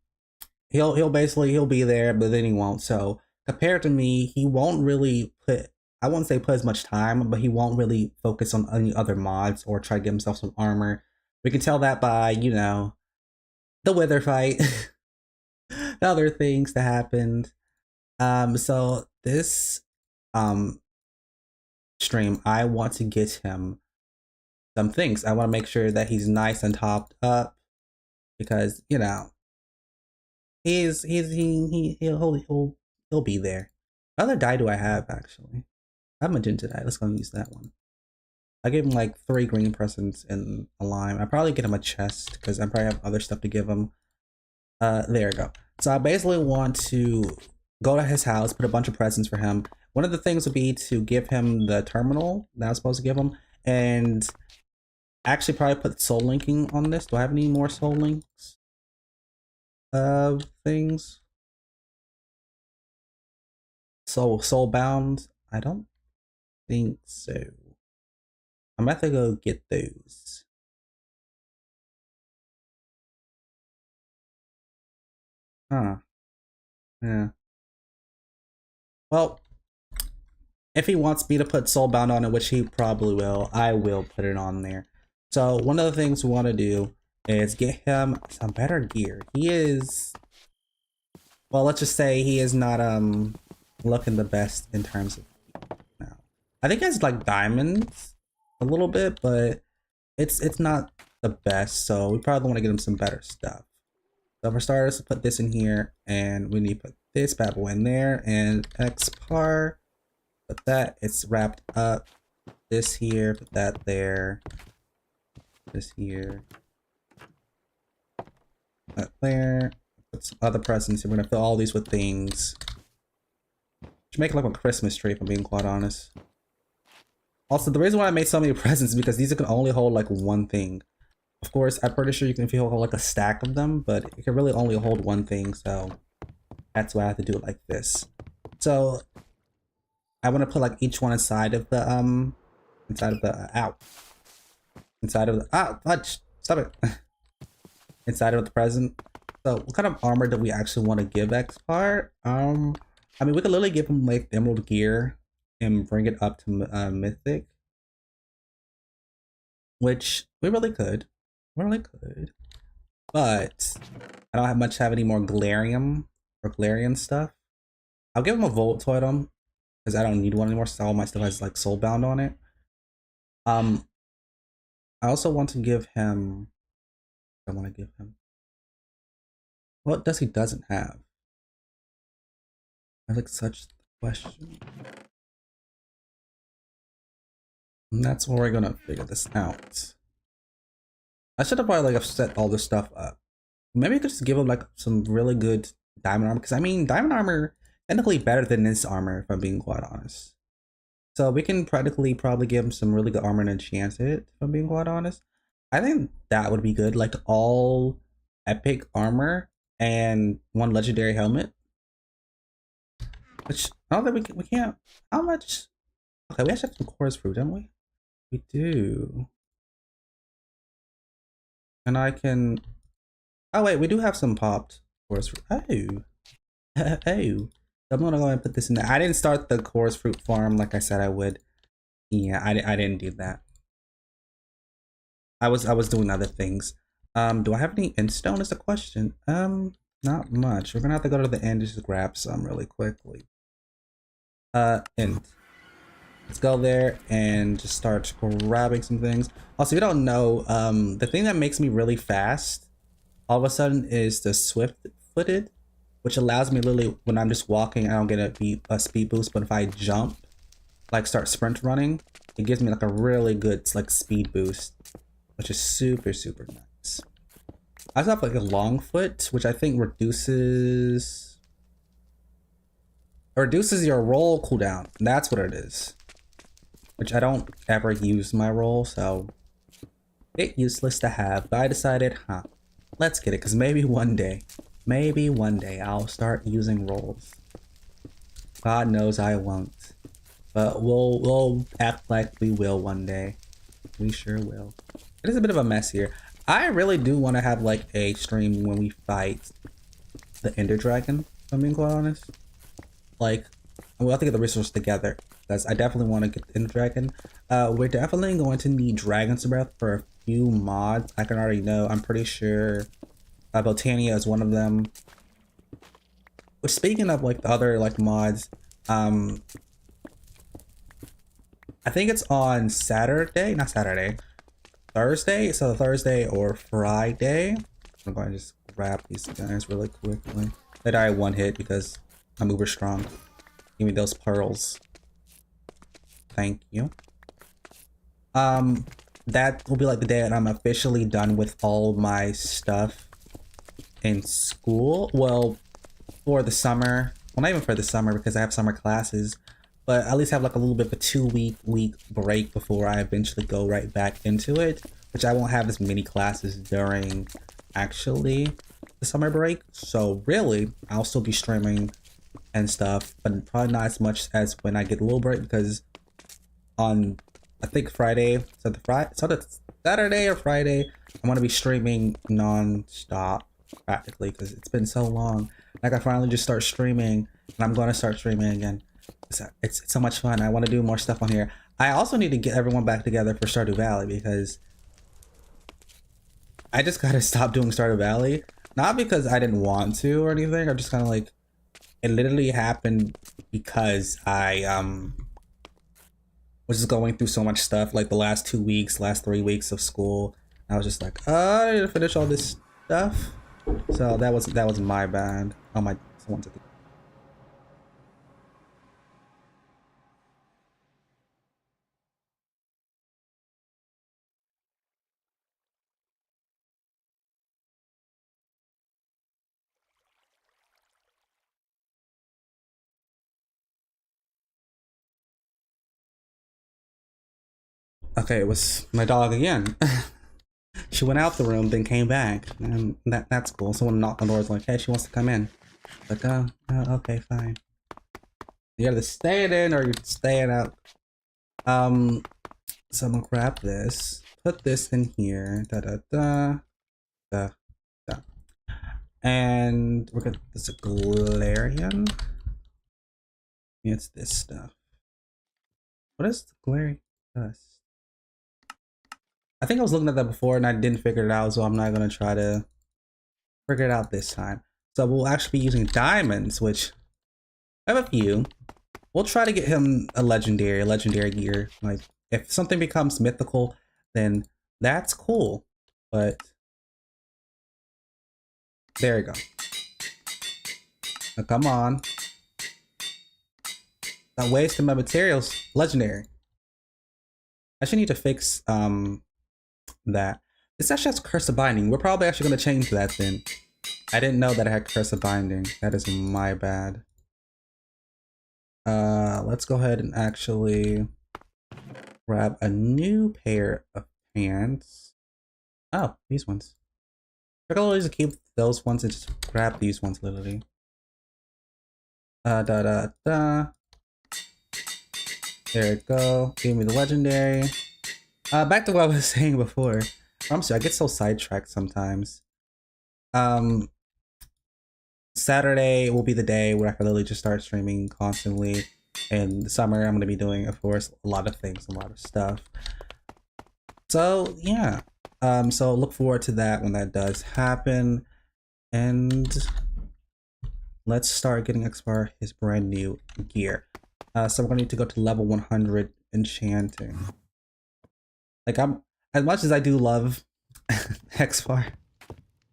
He'll basically he'll be there, but then he won't. So compared to me, he won't really put, I won't say put as much time, but he won't really focus on any other mods or try to get himself some armor. We can tell that by, you know, the wither fight, the other things that happened. So this um stream, I want to get him some things. I want to make sure that he's nice and topped up. because you know he'll be there. What other dye do I have actually? I have magenta dye. Let's go and use that one. I gave him like 3 green presents and a lime. I probably get him a chest because I probably have other stuff to give him. There we go. So I basically want to go to his house, put a bunch of presents for him. One of the things would be to give him the terminal that I was supposed to give him, and actually probably put soul linking on this. Do I have any more soul links? Things. Soul bound. I don't think so. I'm gonna have to go get those. Huh. Yeah. Well, if he wants me to put Soulbound on it, which he probably will, I will put it on there. So one of the things we want to do is get him some better gear. He is, well, let's just say he is not looking the best in terms of now. I think he has like diamonds a little bit, but it's not the best. So we probably want to get him some better stuff. So for starters, put this in here, and we need to put this bad boy in there, and Xpar. Put that, it's wrapped up. This here, put that there. This here. That there. Put some other presents. We're gonna fill all these with things. Should make it like a Christmas tree, if I'm being quite honest. Also, the reason why I made so many presents is because these can only hold like one thing. Of course, I'm pretty sure you can hold like a stack of them, but it can really only hold one thing, so that's why I have to do it like this. So I want to put like each one inside of the stop it. Inside of the present. So what kind of armor do we actually want to give Xpar? I mean, we could literally give him like emerald gear and bring it up to mythic, which we really could. But I don't have any more Galarian stuff. I'll give him a Volt Totem because I don't need one anymore. So all my stuff has like Soulbound on it. I also want to give him. What does he doesn't have? I like such question. And that's where we're gonna figure this out. I should have probably like set all this stuff up. Maybe I could just give him like some really good diamond armor, because I mean diamond armor technically better than this armor if I'm being quite honest. So we can practically probably give him some really good armor and enchant it if I'm being quite honest. I think that would be good, like all epic armor and 1 legendary helmet. Which I don't think we can't. How much? Okay, we actually have some chorus fruit, don't we? We do. And I can. Oh wait, we do have some popped chorus fruit. Oh, oh. I'm gonna go and put this in there. I didn't start the chorus fruit farm like I said I would. Yeah, I didn't do that. I was doing other things. Do I have any endstone is the question. Not much. We're gonna have to go to the end just to grab some really quickly. End. Let's go there and just start grabbing some things. Also, if you don't know, the thing that makes me really fast all of a sudden is the swift-footed, which allows me literally when I'm just walking, I don't get a speed boost, but if I jump, like start sprint running, it gives me like a really good like speed boost, which is super nice. I also have like a long foot, which I think reduces your roll cooldown. That's what it is. Which I don't ever use my roll, so it's useless to have. But I decided, let's get it, because maybe one day I'll start using rolls. God knows I won't, but we'll act like we will one day. We sure will. It is a bit of a mess here. I really do want to have like a stream when we fight the Ender Dragon, if I'm being quite honest. Like, we'll have to get the resources together, because I definitely want to get the Ender Dragon. We're definitely going to need Dragon's Breath for a few mods. I can already know. I'm pretty sure Botania is one of them. Which, speaking of like the other like mods, I think it's on Thursday, so Thursday or Friday. I'm going to just grab these guys really quickly. They die one hit because I'm uber strong. Give me those pearls. Thank you. That will be like the day that I'm officially done with all my stuff in school. Well, for the summer. Well, not even for the summer because I have summer classes, but at least have like a little bit of a 2 week break before I eventually go right back into it, which I won't have as many classes during actually the summer break. So really, I'll still be streaming and stuff, but probably not as much as when I get a little break because on I think Friday, so the Saturday or Friday, I'm gonna be streaming non-stop practically because it's been so long. Like I finally just start streaming, and I'm gonna start streaming again. It's so much fun. I want to do more stuff on here. I also need to get everyone back together for Stardew Valley because I just gotta stop doing Stardew Valley. Not because I didn't want to or anything. I'm just kind of like it literally happened because I was just going through so much stuff like the last 2 weeks, last 3 weeks of school. I was just like, I need to finish all this stuff. So that was my bad. Oh my, someone took it. Okay, it was my dog again. She went out the room, then came back, and that's cool. Someone knocked on the door, was like, "Hey, she wants to come in." Like, okay, fine. You're either staying in or you're staying out. Um, so I'm gonna grab this, put this in here, da da da, da da, and we're gonna this is a Galarian. It's this stuff. What is the Galarian dust? I think I was looking at that before and I didn't figure it out, so I'm not gonna try to figure it out this time. So we'll actually be using diamonds, which I have a few. We'll try to get him a legendary gear. Like if something becomes mythical, then that's cool. But there you go. Now, come on. Not wasting my materials. Legendary. I should need to fix that. This actually has Curse of Binding. We're probably actually gonna change that then. I didn't know that I had Curse of Binding. That is my bad. Let's go ahead and actually grab a new pair of pants. Oh, these ones. I can always keep those ones and just grab these ones literally. Da da da. There we go. Give me the legendary. Back to what I was saying before. I'm sorry, I get so sidetracked sometimes. Saturday will be the day where I can literally just start streaming constantly. In the summer, I'm going to be doing, of course, a lot of things, a lot of stuff. So, yeah. So look forward to that when that does happen. And let's start getting Xpar his brand new gear. So we're going to need to go to level 100 enchanting. Like, as much as I do love Xpar,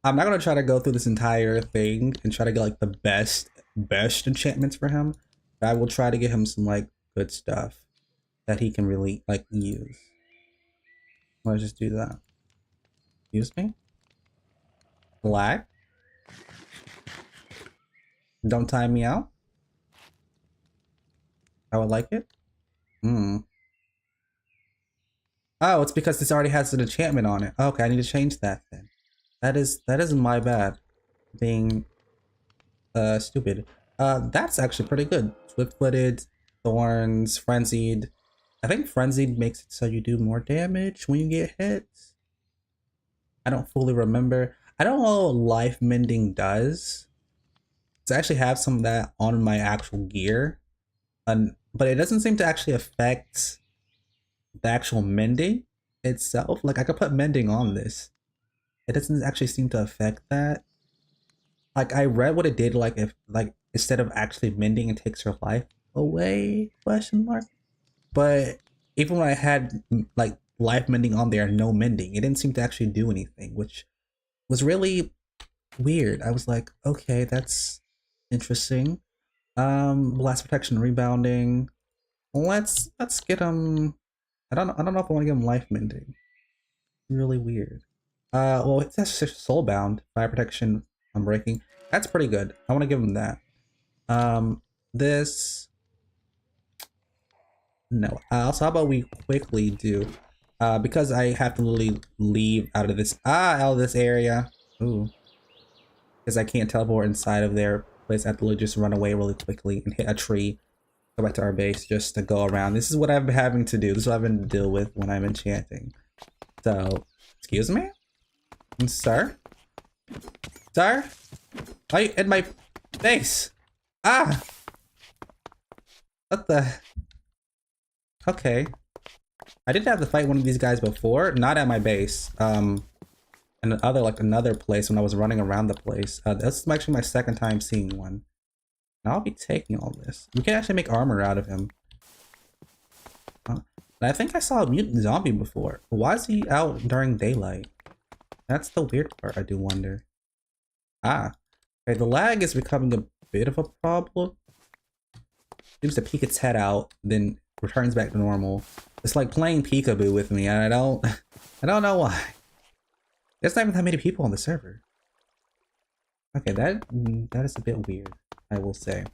I'm not gonna try to go through this entire thing and try to get like the best enchantments for him. But I will try to get him some like good stuff that he can really like use. Let's just do that. Excuse me? Black? Don't time me out? I would like it? Hmm. Oh, it's because this already has an enchantment on it. Okay, I need to change that then. That is my bad. Being stupid. That's actually pretty good. Swift-footed, thorns, frenzied. I think frenzied makes it so you do more damage when you get hit. I don't fully remember. I don't know what life mending does. So I actually have some of that on my actual gear. But it doesn't seem to actually affect the actual mending itself. Like I could put mending on this. It doesn't actually seem to affect that. Like I read what it did, like if like instead of actually mending it takes your life away, question mark. But even when I had like life mending on there, no mending, it didn't seem to actually do anything, which was really weird. I was like, okay, that's interesting. Blast protection, rebounding. Let's get him. I don't know if I want to give him life mending. Really weird. Well, it says soulbound, fire protection, unbreaking. That's pretty good. I want to give him that. This no. So how about we quickly do, because I have to literally leave out of this area. Ooh, because I can't teleport inside of their place. I have to literally just run away really quickly and hit a tree. Go back to our base just to go around. This is what I've been having to do. This is what I've been to deal with when I'm enchanting. So, excuse me, sir, sir, why are you in my face? Ah, what the? Okay. I did have to fight one of these guys before, not at my base. Another place when I was running around the place. This is actually my second time seeing one. And I'll be taking all this. We can actually make armor out of him. I think I saw a mutant zombie before. Why is he out during daylight? That's the weird part, I do wonder. Ah. Okay, the lag is becoming a bit of a problem. Seems to peek its head out, then returns back to normal. It's like playing peekaboo with me, and I don't know why. There's not even that many people on the server. Okay, that is a bit weird, I will say.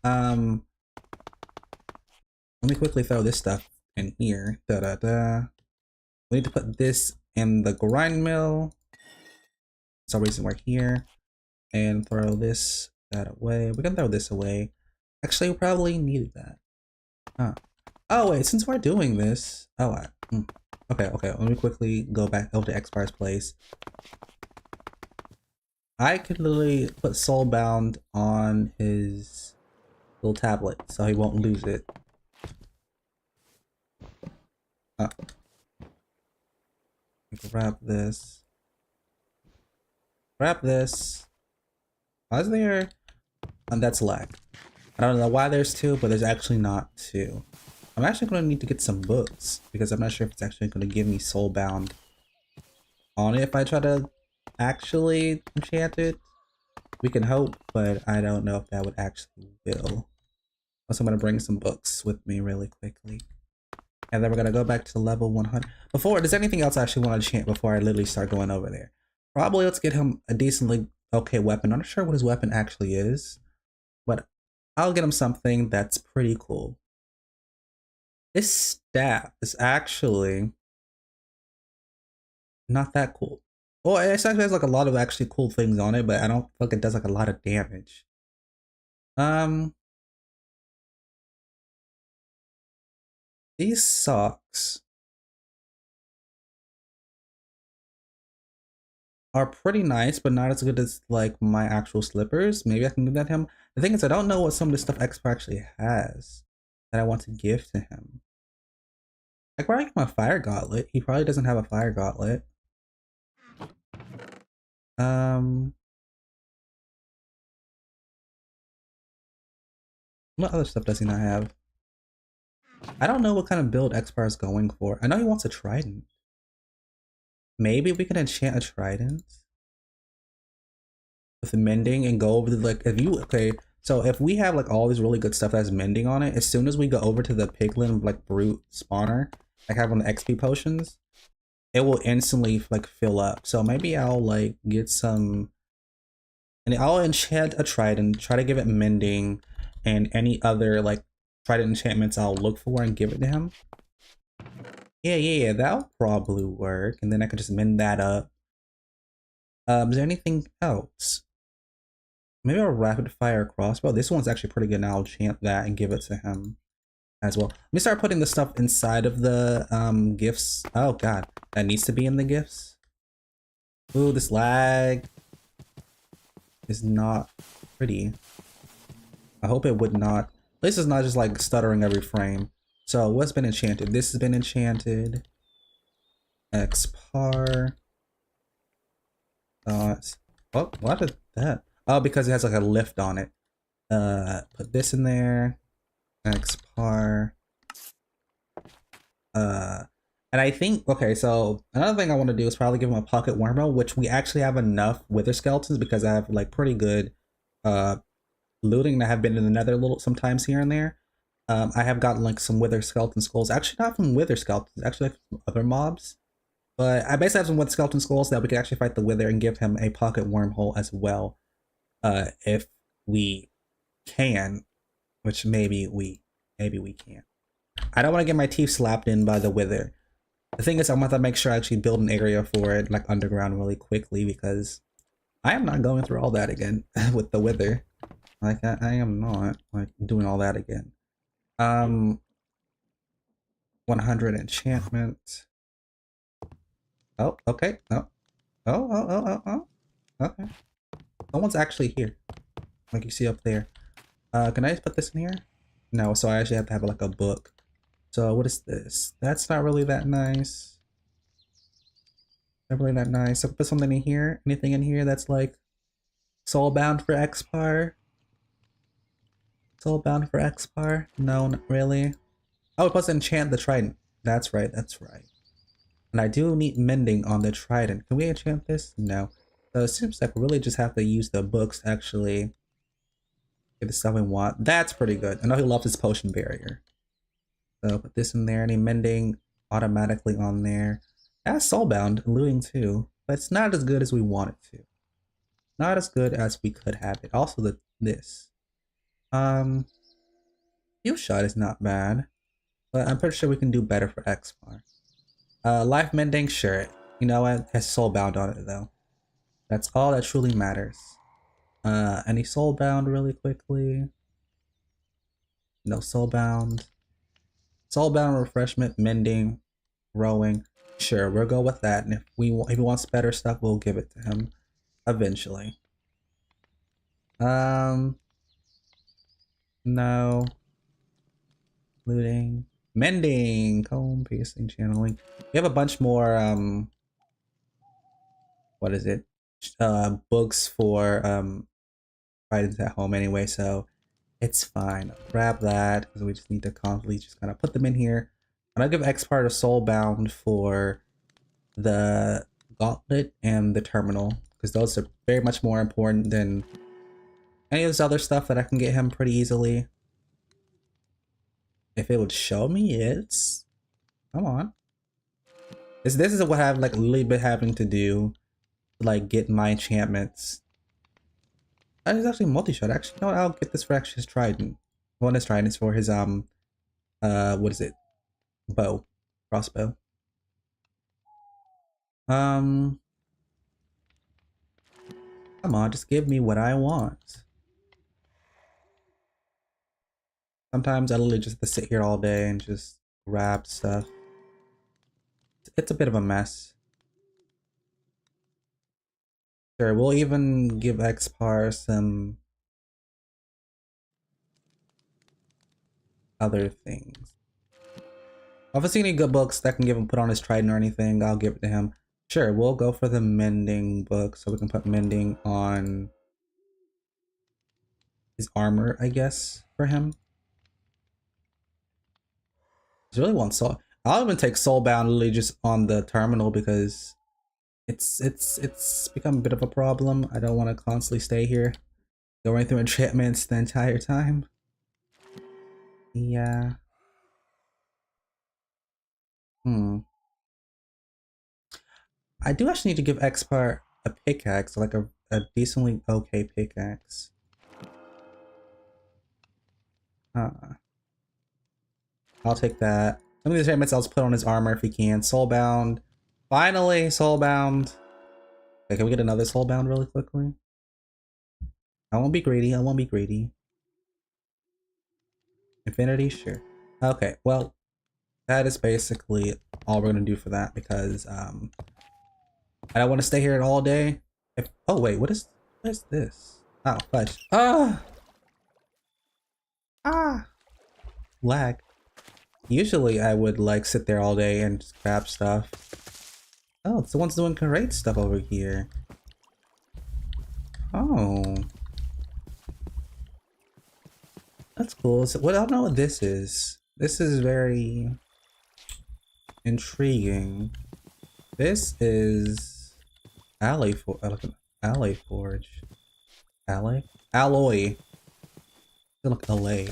Let me quickly throw this stuff in here. We need to put this in the grind mill. For some reason we're here. And throw this that away. We can throw this away. Actually, we probably needed that. Huh. Oh wait, since we're doing this, okay. Let me quickly go back over to Xpar's place. I could literally put Soulbound on his little tablet, so he won't lose it. Grab this. Grab this. Why is there? And that's lag. I don't know why there's two, but there's actually not two. I'm actually going to need to get some books because I'm not sure if it's actually going to give me Soulbound on it if I try to actually enchant it. We can hope, but I don't know if that would actually will. Also, I'm going to bring some books with me really quickly. And then we're going to go back to level 100. Before, does anything else I actually want to enchant before I literally start going over there? Probably let's get him a decently okay weapon. I'm not sure what his weapon actually is, but I'll get him something that's pretty cool. This staff is actually not that cool. Well, it actually has like a lot of actually cool things on it, but I don't feel like it does like a lot of damage. These socks are pretty nice, but not as good as like my actual slippers. Maybe I can give that to him. The thing is, I don't know what some of this stuff Xpar actually has that I want to give to him. I could probably give him a fire gauntlet. He probably doesn't have a fire gauntlet. What other stuff does he not have? I don't know what kind of build Xpar is going for. I know he wants a trident. Maybe we can enchant a trident with the mending and go over the like if you okay. So if we have like all this really good stuff that's mending on it, as soon as we go over to the piglin like brute spawner, like have on the XP potions, it will instantly like fill up. So maybe I'll like get some, and I'll enchant a trident, try to give it mending, and any other like trident enchantments I'll look for and give it to him. Yeah, that'll probably work. And then I could just mend that up. Is there anything else? Maybe a rapid fire crossbow. This one's actually pretty good. Now I'll enchant that and give it to him as well. Let me start putting the stuff inside of the gifts. Oh god, that needs to be in the gifts. Ooh, this lag is not pretty. I hope it would not. At least it's not just like stuttering every frame. So what's been enchanted? This has been enchanted. Xpar. Oh, what is that? Oh, because it has like a lift on it. Put this in there. Xpar. And I think, okay, so another thing I want to do is probably give him a pocket wormhole, which we actually have enough wither skeletons because I have like pretty good uh looting, and I have been in the nether little sometimes here and there. I have gotten like some wither skeleton skulls. Actually, not from wither skeletons, actually like from other mobs. But I basically have some wither skeleton skulls that we can actually fight the wither and give him a pocket wormhole as well. If we can, which maybe we can. I don't want to get my teeth slapped in by the wither. The thing is, I want to make sure I actually build an area for it, like underground, really quickly because I am not going through all that again with the wither. Like I am not like doing all that again. 100 enchantment. Oh, okay. Oh. Okay. Someone's actually here. Like you see up there. Can I just put this in here? No, so I actually have to have like a book. So what is this? That's not really that nice. Not really that nice. So put something in here. Anything in here that's like soulbound for Xpar? Soulbound for Xpar? No, not really. Oh, it was enchant the trident. That's right, that's right. And I do need mending on the trident. Can we enchant this? No. So it seems like we really just have to use the books to actually get the stuff we want. That's pretty good. I know he loves his potion barrier. So put this in there. Any mending automatically on there. That's soulbound, looting too. But it's not as good as we want it to. Not as good as we could have it. Also this. Heal shot is not bad. But I'm pretty sure we can do better for Xpar. Life mending, sure. You know what? It has soulbound on it though. That's all that truly matters. Any soulbound really quickly? No soulbound. Soulbound, refreshment, mending, rowing. Sure, we'll go with that. And if he wants better stuff, we'll give it to him eventually. No. Looting. Mending, comb, piercing, channeling. We have a bunch more what is it? Books for items at home anyway, so it's fine. Grab that because we just need to constantly just kind of put them in here. And I'll give Xpar a soulbound for the gauntlet and the terminal because those are very much more important than any of this other stuff that I can get him pretty easily. If it would show me it's, come on. This is what I've like literally been having to do to like get my enchantments. That is actually multi-shot. Actually, no, I'll get this for actually his trident. One is trident is for his what is it? Bow. Crossbow. Come on, just give me what I want. Sometimes I literally just have to sit here all day and just grab stuff. It's a bit of a mess. Sure, we'll even give Xpar some other things. If I see any good books that can give him put on his trident or anything, I'll give it to him. Sure, we'll go for the mending book so we can put mending on his armor, I guess, for him. I really want soul. I'll even take soulbound literally just on the terminal because it's become a bit of a problem. I don't want to constantly stay here going through enchantments the entire time. Yeah. I do actually need to give Xpar a pickaxe, like a decently okay pickaxe. I'll take that. Some of these enchantments I'll just put on his armor if he can. Soulbound. Finally, soulbound. Okay, can we get another soulbound really quickly? I won't be greedy. I won't be greedy. Infinity? Sure. Okay, well, that is basically all we're gonna do for that because I don't want to stay here all day. Oh wait, what is this? Oh, fudge. Ah, lag. Usually I would like sit there all day and just grab stuff. Oh, it's the one's doing great stuff over here. Oh. That's cool. So, what I don't know what this is. This is very intriguing. This is Alley Forge. Alley? Alloy. Look, LA.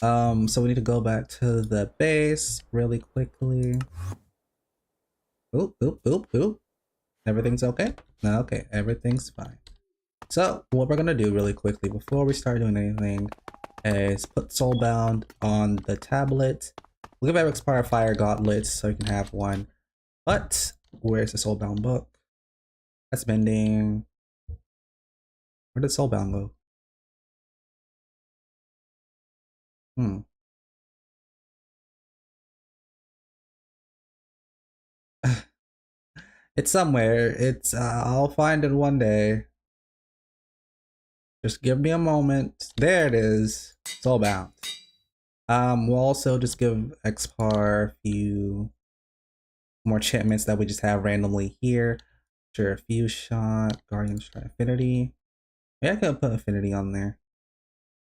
So we need to go back to the base really quickly. Oop, oop, oop, oop. Everything's okay? No, okay, everything's fine. So what we're gonna do really quickly before we start doing anything is put Soulbound on the tablet. We'll give Xpar Fire Gauntlets so you can have one. But where's the Soulbound book? That's bending. Where did Soulbound go? Hmm. It's somewhere. It's I'll find it one day. Just give me a moment. There it is. Soulbound. We'll also just give Xpar a few more enchantments that we just have randomly here. Sure, Fuse Shot, Guardian Strike, Affinity. Yeah, I could put Affinity on there.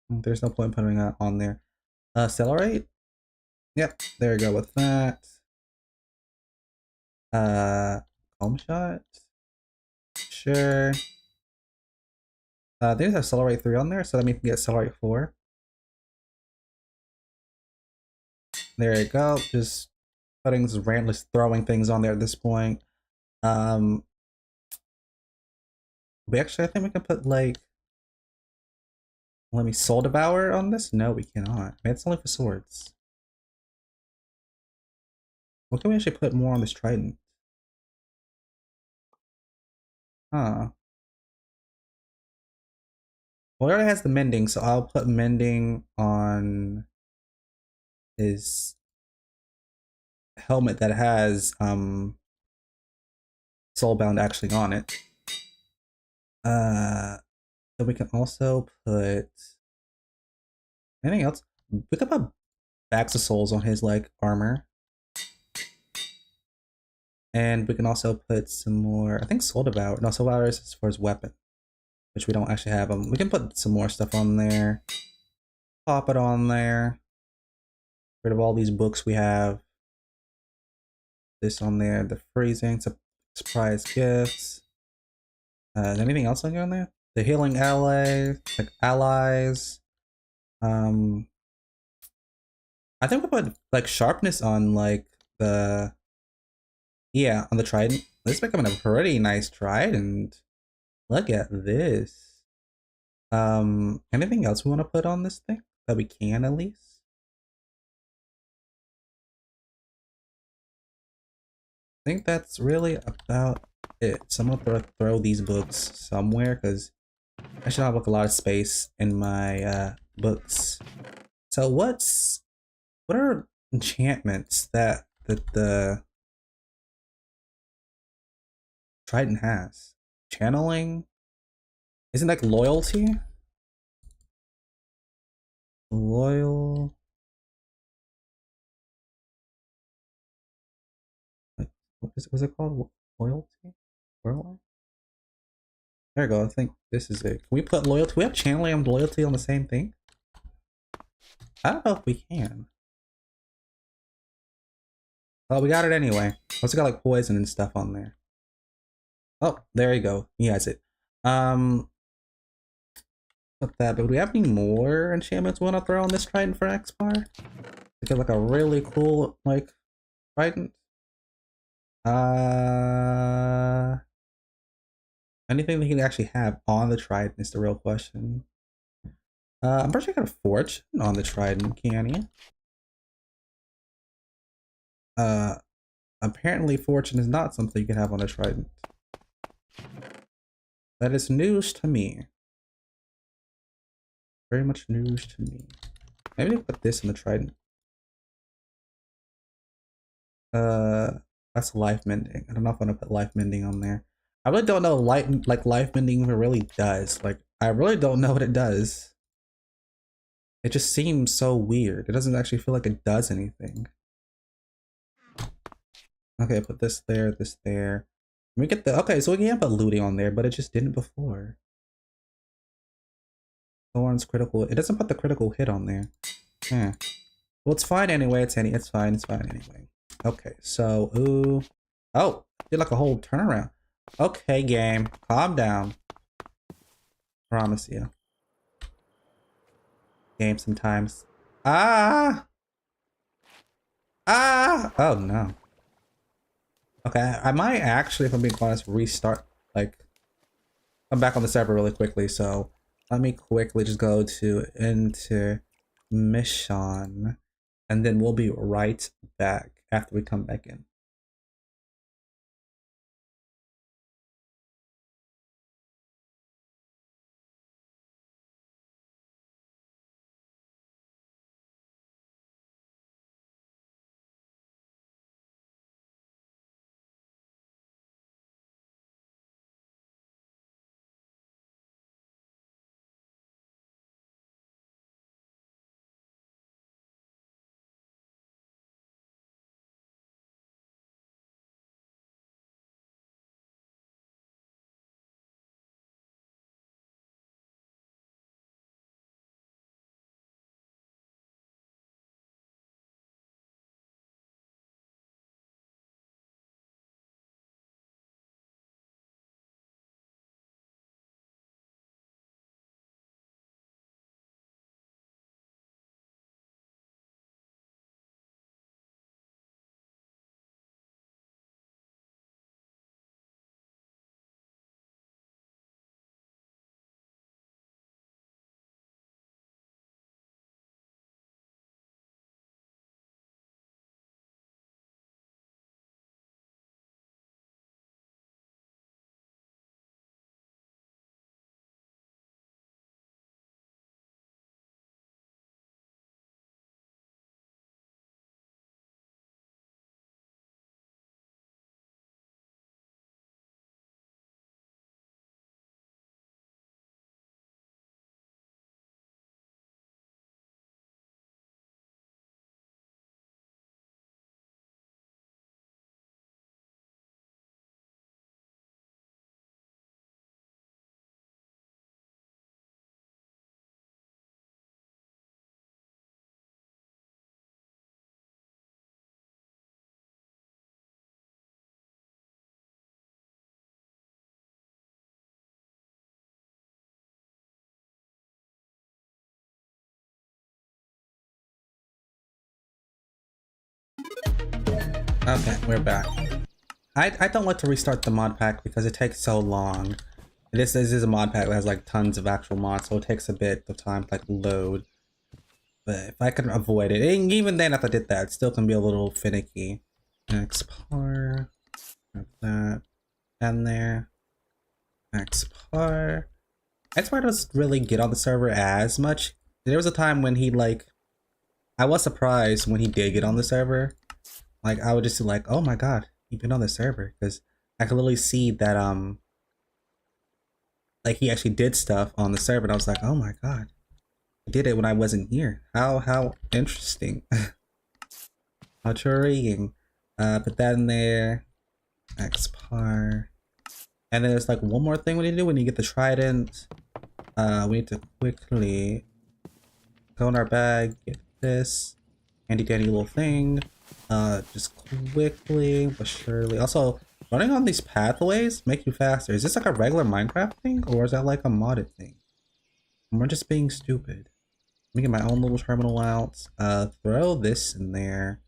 There's no point putting that on there. Accelerate? Yep, there we go with that. Home Shot? Sure. There's Accelerate 3 on there, so that means we can get Accelerate 4. There you go. Just putting randomly throwing things on there at this point. We actually, I think we can put like, let me Soul Devour on this? No, we cannot. Man, it's only for swords. What can we actually put more on this trident? Huh. Well, it already has the mending, so I'll put mending on his helmet that has Soulbound actually on it. So we can also put anything else. We could put Bags of Souls on his like armor. And we can also put some more, I think Soul Devour. No, Soul Devour is for his weapon, which we don't actually have them. We can put some more stuff on there. Pop it on there. Rid of all these books we have. This on there. The freezing, surprise gifts. Is anything else on there? The healing allies. I think we put like sharpness on like the on the trident. This is becoming a pretty nice trident. Look at this. Anything else we want to put on this thing that we can at least? I think that's really about it. So I'm gonna throw these books somewhere because I should have like a lot of space in my books. So what are enchantments that the trident has? Channeling? Isn't like loyalty? Loyal. What was it called? Loyalty? Loyalty? There we go. I think this is it. Can we put loyalty? We have channeling and loyalty on the same thing? I don't know if we can. Oh, we got it anyway. Also got like poison and stuff on there. Oh, there you go. He has it. Put that. But do we have any more enchantments we want to throw on this trident for Xpar? To get like a really cool like trident. Anything that you can actually have on the trident is the real question. I'm pretty sure I got a fortune on the trident, can you? Apparently fortune is not something you can have on a trident. That is news to me. Very much news to me. Maybe I'll put this in the trident. That's life mending. I don't know if I'm gonna put life mending on there. I really don't know life mending really does. Like, I really don't know what it does. It just seems so weird. It doesn't actually feel like it does anything. Okay, put this there, this there. Let me get the, okay, so we can put looting on there, but it just didn't before. Thorns critical, it doesn't put the critical hit on there. Yeah. Well, it's fine anyway, it's fine anyway. Okay, so ooh, oh, did like a whole turnaround. Okay, game, calm down. Promise you. Game sometimes. Ah, oh no. Okay, I might actually, if I'm being honest, restart. Like, I'm back on the server really quickly. So let me quickly just go to intermission, and then we'll be right back after we come back in. Okay, we're back. I don't like to restart the mod pack because it takes so long. This is a mod pack that has like tons of actual mods, so it takes a bit of time to like load. But if I can avoid it, and even then if I did that, it still can be a little finicky. Xpar, have that, and there. Xpar. Xpar doesn't really get on the server as much. There was a time when he like, I was surprised when he did get on the server. Like I would just be like, oh my god, he's been on the server, because I could literally see that like he actually did stuff on the server, and I was like, oh my god, I did it when I wasn't here. How interesting. How intriguing. Put that in there. Xpar. And then there's like one more thing we need to do when you get the trident. We need to quickly go in our bag, get this handy dandy little thing. Just quickly but surely. Also, running on these pathways make you faster. Is this like a regular Minecraft thing, or is that like a modded thing? We're just being stupid. Let me get my own little terminal out. Throw this in there.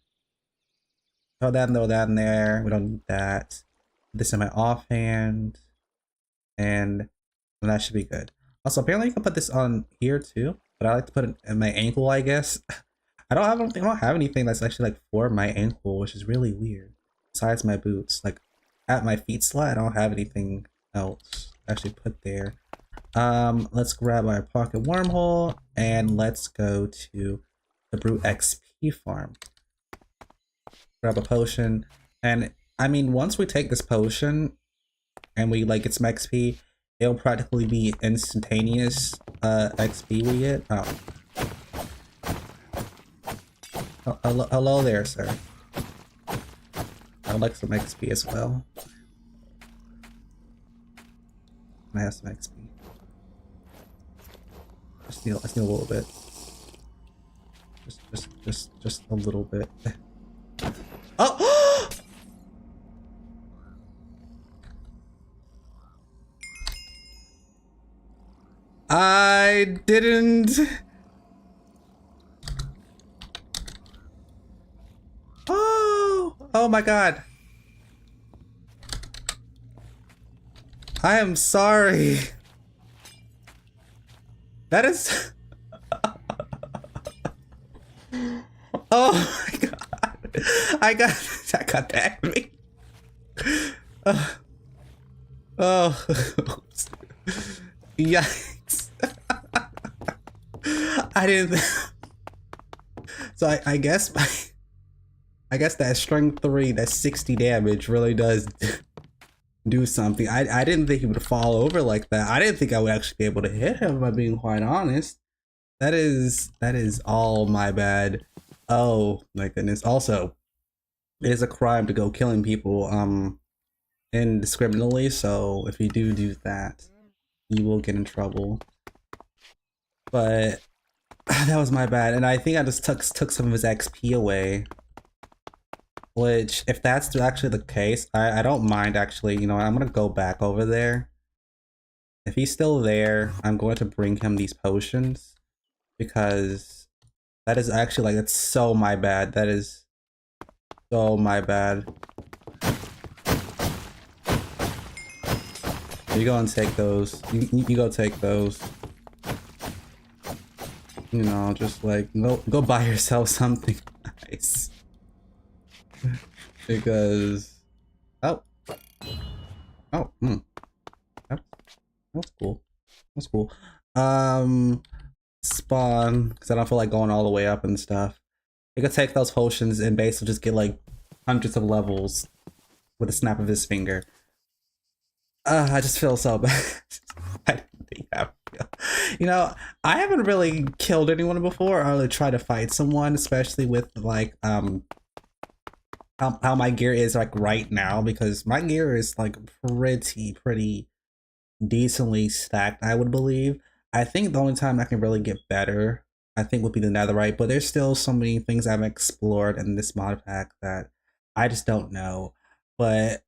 Throw that in there. We don't need that. Put this in my offhand. And that should be good. Also, apparently you can put this on here too, but I like to put it in my ankle, I guess. I don't have anything that's actually like for my ankle, which is really weird. Besides my boots, like at my feet slot, I don't have anything else actually put there. Let's grab our pocket wormhole and let's go to the Brute XP farm. Grab a potion, and I mean, once we take this potion and we like get some XP, it'll practically be instantaneous XP we get. Hello there, sir. I'd like some XP as well. I have some XP. I just need a little bit. Just a little bit. Oh! I didn't. Oh, oh my god. I am sorry. That is. Oh my god. I got that. Oh, oh. Yikes. I didn't. So I guess I guess that strength 3, that 60 damage really does do something. I didn't think he would fall over like that. I didn't think I would actually be able to hit him, if I'm being quite honest. That is all my bad. Oh my goodness. Also, it is a crime to go killing people indiscriminately, so if you do that, you will get in trouble. But that was my bad, and I think I just took some of his XP away. Which, if that's actually the case, I don't mind actually. You know, I'm gonna go back over there. If he's still there, I'm going to bring him these potions because that is actually like, that's so my bad. That is so my bad. You go and take those. You go take those. You know, just like go buy yourself something nice. Because oh that's cool. That's cool. Spawn, because I don't feel like going all the way up and stuff. You could take those potions and basically just get like hundreds of levels with a snap of his finger. I just feel so bad. I didn't think I would. You know, I haven't really killed anyone before or really tried to fight someone, especially with like how my gear is like right now, because my gear is like pretty decently stacked, I would believe. I think the only time I can really get better, I think, would be the netherite, but there's still so many things I've explored in this mod pack that I just don't know. But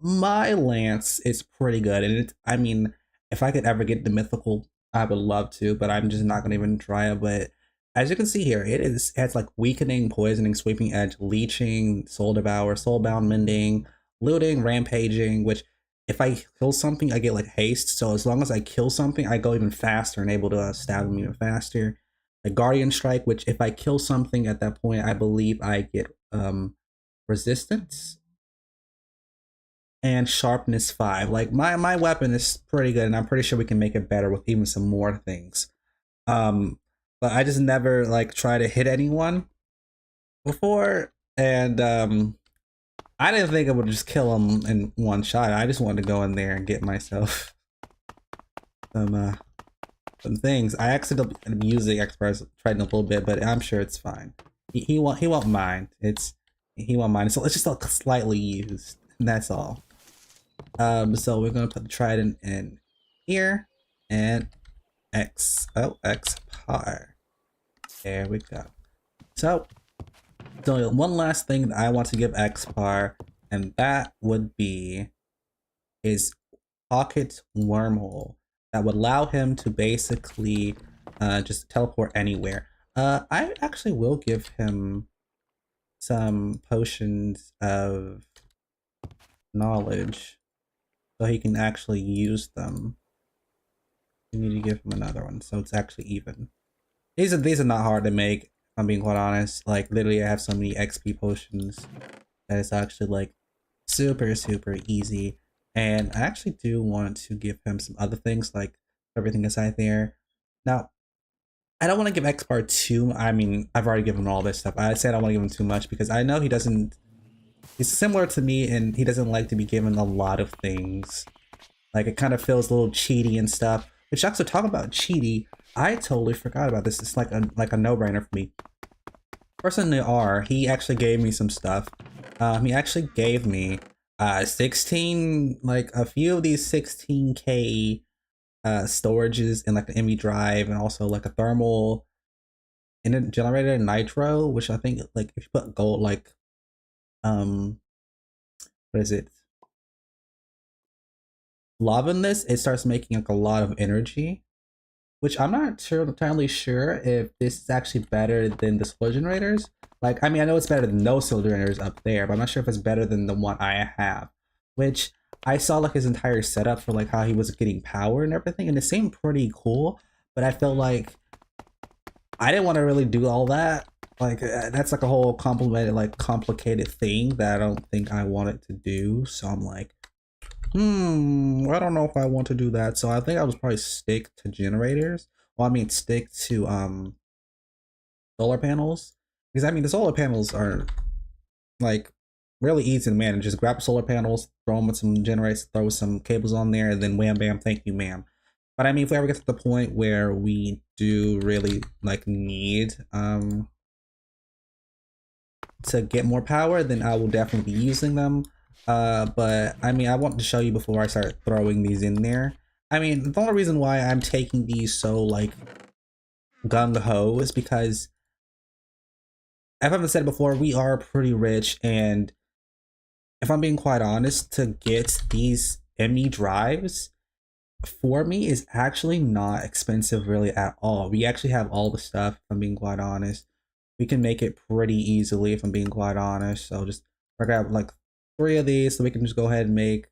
my lance is pretty good, and I mean, if I could ever get the mythical, I would love to, but I'm just not gonna even try it. But as you can see here, it has like weakening, poisoning, sweeping edge, leeching, soul devour, soulbound, mending, looting, rampaging, which if I kill something, I get like haste. So as long as I kill something, I go even faster and able to stab them even faster. The guardian strike, which if I kill something at that point, I believe I get resistance, and sharpness 5. Like my weapon is pretty good, and I'm pretty sure we can make it better with even some more things. But I just never like try to hit anyone before, and I didn't think I would just kill him in one shot. I just wanted to go in there and get myself some things. I accidentally using Xpar tried a little bit, but I'm sure it's fine. He won't mind. He won't mind. So it's just like slightly used. And that's all. So we're gonna put the trident in here and Xpar. There we go. So one last thing that I want to give Xpar, and that would be his pocket wormhole that would allow him to basically just teleport anywhere. I actually will give him some potions of knowledge so he can actually use them. We need to give him another one so it's actually even. These are not hard to make, if I'm being quite honest. Like literally I have so many XP potions that it's actually like super easy. And I actually do want to give him some other things, like everything inside there. Now, I don't want to give Xpar too, I mean, I've already given him all this stuff. I said I don't want to give him too much because I know he's similar to me and he doesn't like to be given a lot of things. Like it kind of feels a little cheaty and stuff. Which actually, talk about cheaty, I totally forgot about this. It's like a no-brainer for me. Person in the R, he actually gave me some stuff. He actually gave me 16, like a few of these 16k storages in like the ME drive, and also like a thermal and a generator nitro, which I think like if you put gold, like what is it, lava in this, it starts making like a lot of energy. which I'm not sure entirely sure if this is actually better than the solar generators. Like, I mean, I know it's better than no solar generators up there, but I'm not sure if it's better than the one I have. Which I saw like his entire setup for like how he was getting power and everything, and it seemed pretty cool. But I felt like I didn't want to really do all that. Like that's like a whole complicated thing that I don't think I wanted to do. So I'm like, I don't know if I want to do that. So I think I would probably stick to generators. Well, I mean, stick to solar panels, because I mean the solar panels are like really easy to manage. Just grab solar panels, throw them with some generators, throw some cables on there, and then wham bam, thank you, ma'am. But I mean, if we ever get to the point where we do really like need to get more power, then I will definitely be using them. But I mean, I want to show you before I start throwing these in there. I mean, the only reason why I'm taking these so like gung-ho is because, if I haven't said it before, we are pretty rich, and if I'm being quite honest, to get these ME drives for me is actually not expensive really at all. We actually have all the stuff, if I'm being quite honest. We can make it pretty easily, if I'm being quite honest. So just work out like 3 of these, so we can just go ahead and make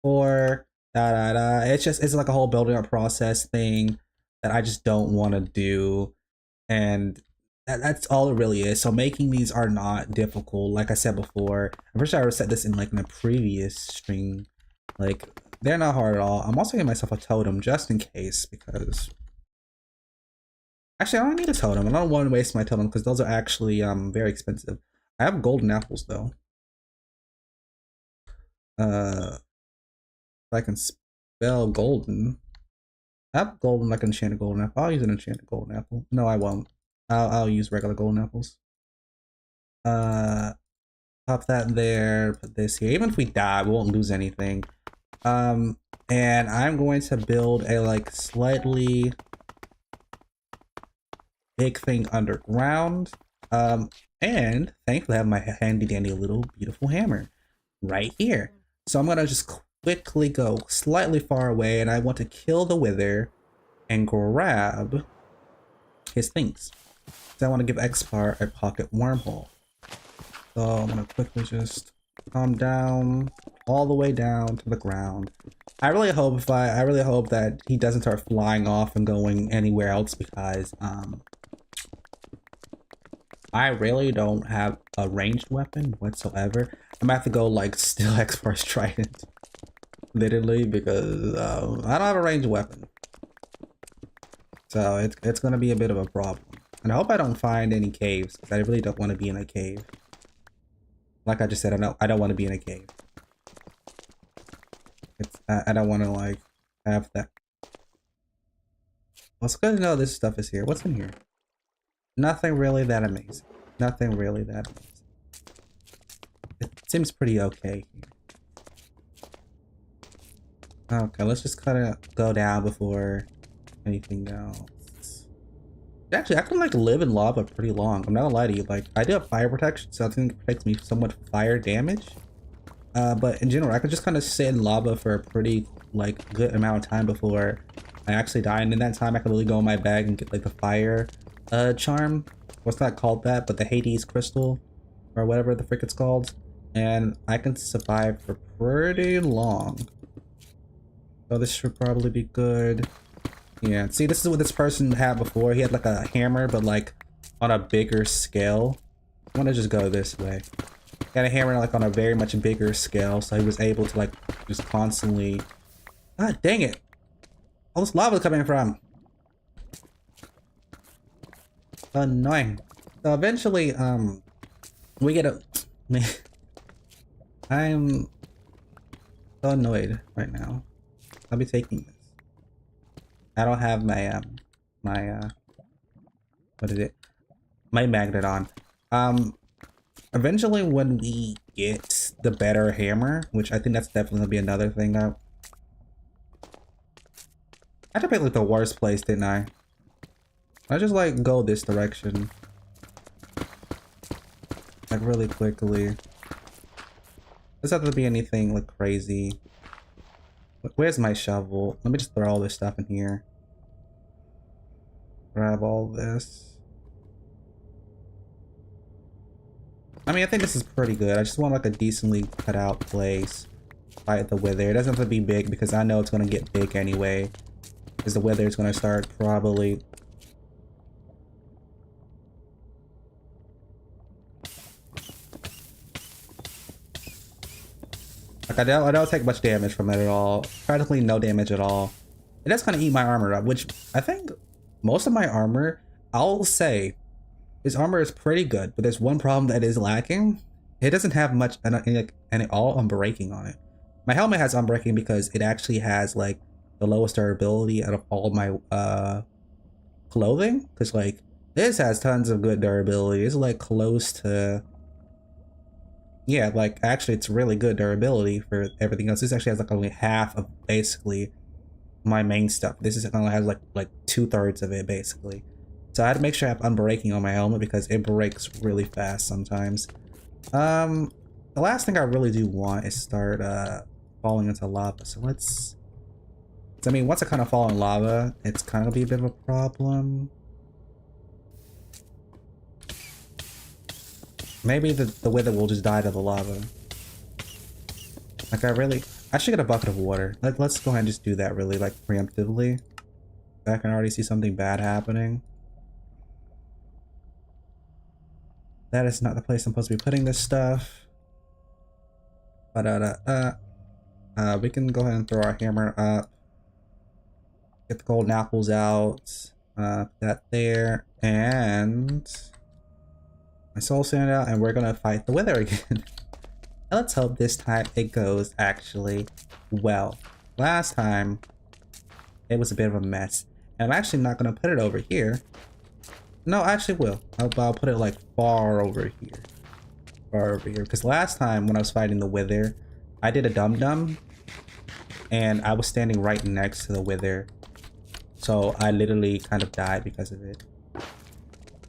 4. It's like a whole building up process thing that I just don't want to do, and that's all it really is. So making these are not difficult. Like I said before, I'm pretty sure I said this in like in a previous stream. Like, they're not hard at all. I'm also getting myself a totem just in case, because actually I don't need a totem. I don't want to waste my totem because those are actually very expensive. I have golden apples though. If I can spell golden. I have golden, like enchanted golden apple. I'll use an enchanted golden apple. No, I won't. I'll use regular golden apples. Pop that there, put this here. Even if we die, we won't lose anything. And I'm going to build a like slightly big thing underground. And thankfully I have my handy dandy little beautiful hammer right here. So I'm gonna just quickly go slightly far away, and I want to kill the wither and grab his things. So I want to give Xpar a pocket wormhole. So I'm gonna quickly just calm down all the way down to the ground. I really hope that he doesn't start flying off and going anywhere else, because I really don't have a ranged weapon whatsoever. I'm gonna have to go like steal Xpar's trident, literally, because I don't have a ranged weapon. So it's gonna be a bit of a problem. And I hope I don't find any caves, because I really don't want to be in a cave. Like I just said, I don't want to be in a cave. I don't want to like have that. Well, it's good to know this stuff is here. What's in here? Nothing really that amazing. Nothing really that amazing. It seems pretty okay here. Okay, let's just kind of go down before anything else. Actually, I can like live in lava pretty long. I'm not gonna lie to you. Like, I do have fire protection, so I think it protects me somewhat from fire damage. But in general, I could just kind of sit in lava for a pretty like good amount of time before I actually die, and in that time I can really go in my bag and get like the fire charm. What's not called that, but the Hades crystal or whatever the frick it's called, and I can survive for pretty long. So this should probably be good. Yeah, see, this is what this person had before. He had like a hammer, but like on a bigger scale. I want to just go this way. He had a hammer like on a very much bigger scale, so he was able to like just constantly. God dang it! All this lava coming from. Annoying. So eventually, we get a. Man, I'm so annoyed right now. I'll be taking this. I don't have my what is it? My magnet on. Eventually when we get the better hammer, which I think that's definitely gonna be another thing that I had to pick like the worst place, didn't I? I just like go this direction. Like really quickly. Doesn't have to be anything like crazy. Where's my shovel? Let me just throw all this stuff in here. grab all this. I mean, I think this is pretty good. I just want like a decently cut out place. Fight the wither. It doesn't have to be big because I know it's gonna get big anyway. Because the wither is gonna start probably. Like I don't take much damage from it at all. Practically no damage at all. It does kind of eat my armor up, which I think most of my armor, I'll say, his armor is pretty good, but there's one problem that is lacking. It doesn't have much any all unbreaking on it. My helmet has unbreaking because it actually has like the lowest durability out of all my clothing. Because like this has tons of good durability. It's like close to, yeah, like actually it's really good durability for everything else. This actually has like only half of basically my main stuff. This is only has like 2/3 of it basically. So I had to make sure I have unbreaking on my helmet because it breaks really fast sometimes. The last thing I really do want is start falling into lava. So let's. I mean, once I kind of fall in lava, it's kind of be a bit of a problem. Maybe the wither will just die to the lava. Like I should get a bucket of water. Let's go ahead and just do that really like preemptively. I can already see something bad happening. That is not the place I'm supposed to be putting this stuff. We can go ahead and throw our hammer up. Get the golden apples out. That there. And my soul sand out, and we're gonna fight the wither again. Let's hope this time it goes actually well. Last time, it was a bit of a mess. And I'm actually not gonna put it over here. No, I actually will. I'll put it like far over here. Far over here. Because last time when I was fighting the wither, I did a dum-dum. And I was standing right next to the wither. So I literally kind of died because of it.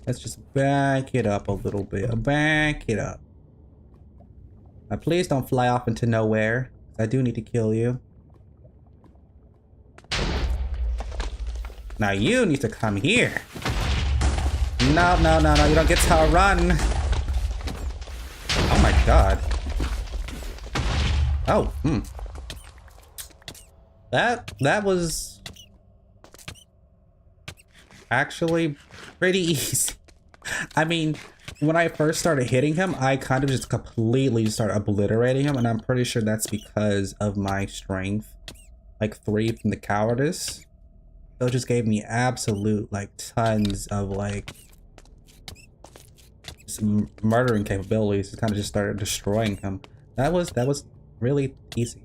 Let's just back it up a little bit. Back it up. Now please don't fly off into nowhere. I do need to kill you. Now you need to come here. No, no, no, no, you don't get to run. Oh my god. Oh, That was actually pretty easy. I mean, when I first started hitting him, I kind of just completely started obliterating him, and I'm pretty sure that's because of my strength. Like 3 from the cowardice. So it just gave me absolute, like, tons of, like, some murdering capabilities. It kind of just started destroying him. That was really easy.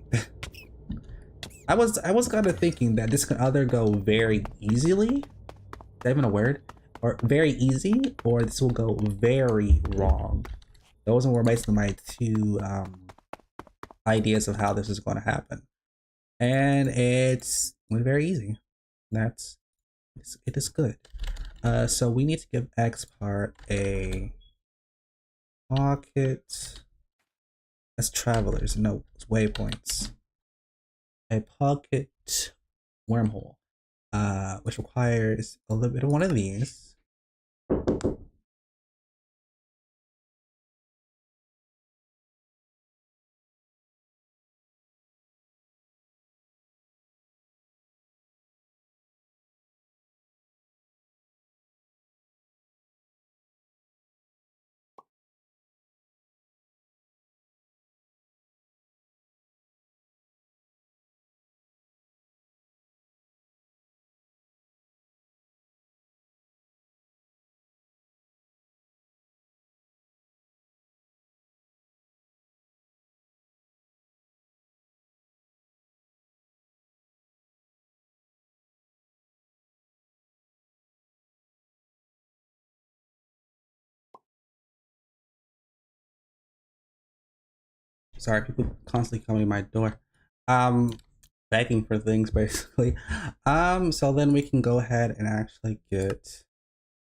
I was kind of thinking that this could either go very easily. Is that even a word? Or very easy, or this will go very wrong. Those were basically my 2 ideas of how this is going to happen. And it's very easy. It is good. So we need to give Xpar a pocket. That's travelers. No, it's waypoints. A pocket wormhole, which requires a little bit of one of these. Sorry, people constantly coming to my door. Begging for things basically. So then we can go ahead and actually get.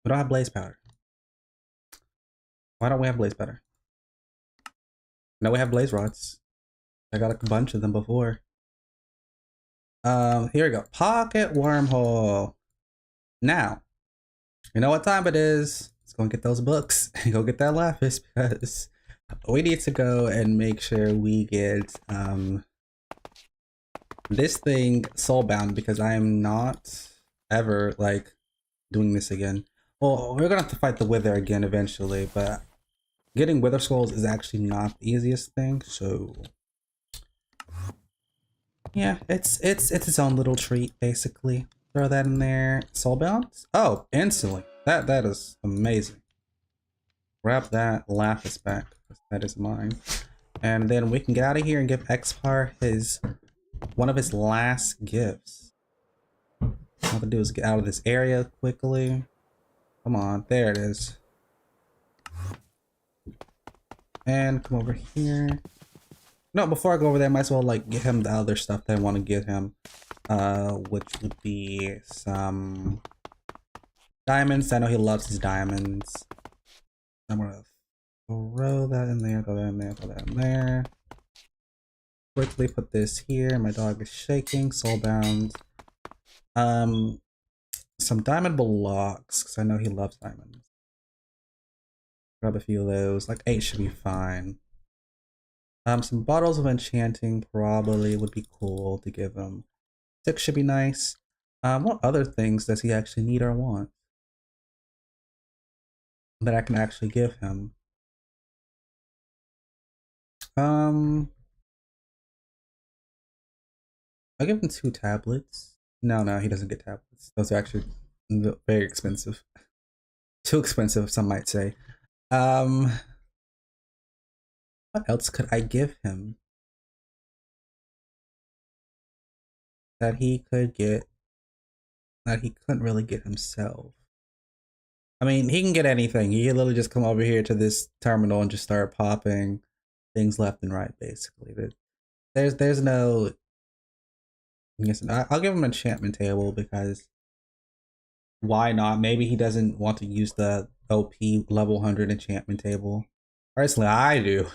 We don't have blaze powder. Why don't we have blaze powder? No, we have blaze rods. I got like a bunch of them before. Here we go. Pocket wormhole. Now, You know what time it is? Let's go and get those books and go get that lapis because we need to go and make sure we get this thing soulbound because I am not ever like doing this again. Well, we're gonna have to fight the Wither again eventually, but getting Wither Skulls is actually not the easiest thing, so yeah, it's its own little treat basically. Throw that in there. Soulbound? Oh, instantly. That is amazing. Grab that lapis back, because that is mine. And then we can get out of here and give Xpar one of his last gifts. All I have to do is get out of this area quickly. Come on, there it is. And come over here. No, before I go over there, I might as well like get him the other stuff that I want to give him. Which would be some diamonds. I know he loves his diamonds. I'm gonna throw that in there, throw that in there, throw that in there. Quickly put this here. My dog is shaking, soulbound. Some diamond blocks, because I know he loves diamonds. Grab a few of those. Like 8 should be fine. Some bottles of enchanting probably would be cool to give him. 6 should be nice. What other things does he actually need or want that I can actually give him? I'll give him 2 tablets. No, he doesn't get tablets. Those are actually very expensive. Too expensive, some might say. What else could I give him that he could get that he couldn't really get himself? I mean, he can get anything. He can literally just come over here to this terminal and just start popping things left and right, basically. There's no. Yes, I'll give him an enchantment table because why not? Maybe he doesn't want to use the OP level 100 enchantment table. Personally, I do.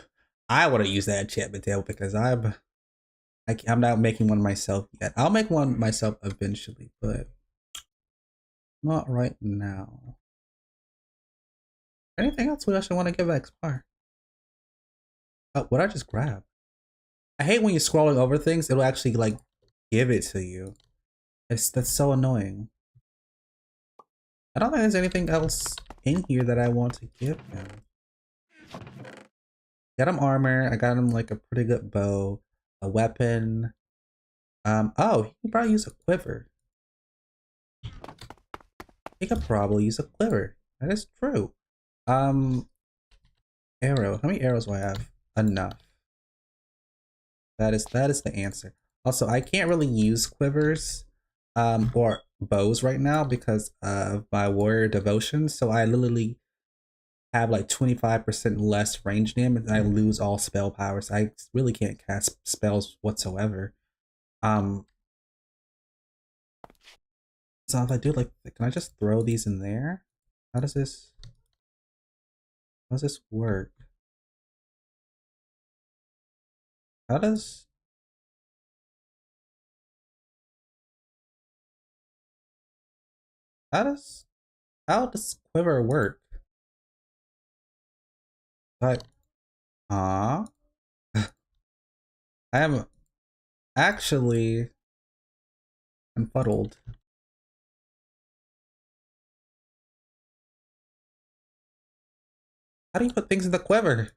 I want to use that enchantment table because I'm not making one myself yet. I'll make one myself eventually, but not right now. Anything else we actually want to give Xpar? Oh, what I just grab? I hate when you're scrolling over things, it'll actually like give it to you. That's so annoying. I don't think there's anything else in here that I want to give him. Got him armor, I got him like a pretty good bow, a weapon. Oh, he could probably use a quiver. He could probably use a quiver. That is true. Arrow. How many arrows do I have? Enough. That is the answer. Also, I can't really use quivers or bows right now because of my warrior devotion. So I literally have like 25% less range damage and I lose all spell powers. I really can't cast spells whatsoever. So if I do like, can I just throw these in there? How does this work? How does how does how does quiver work? But I am actually confuddled. How do you put things in the quiver?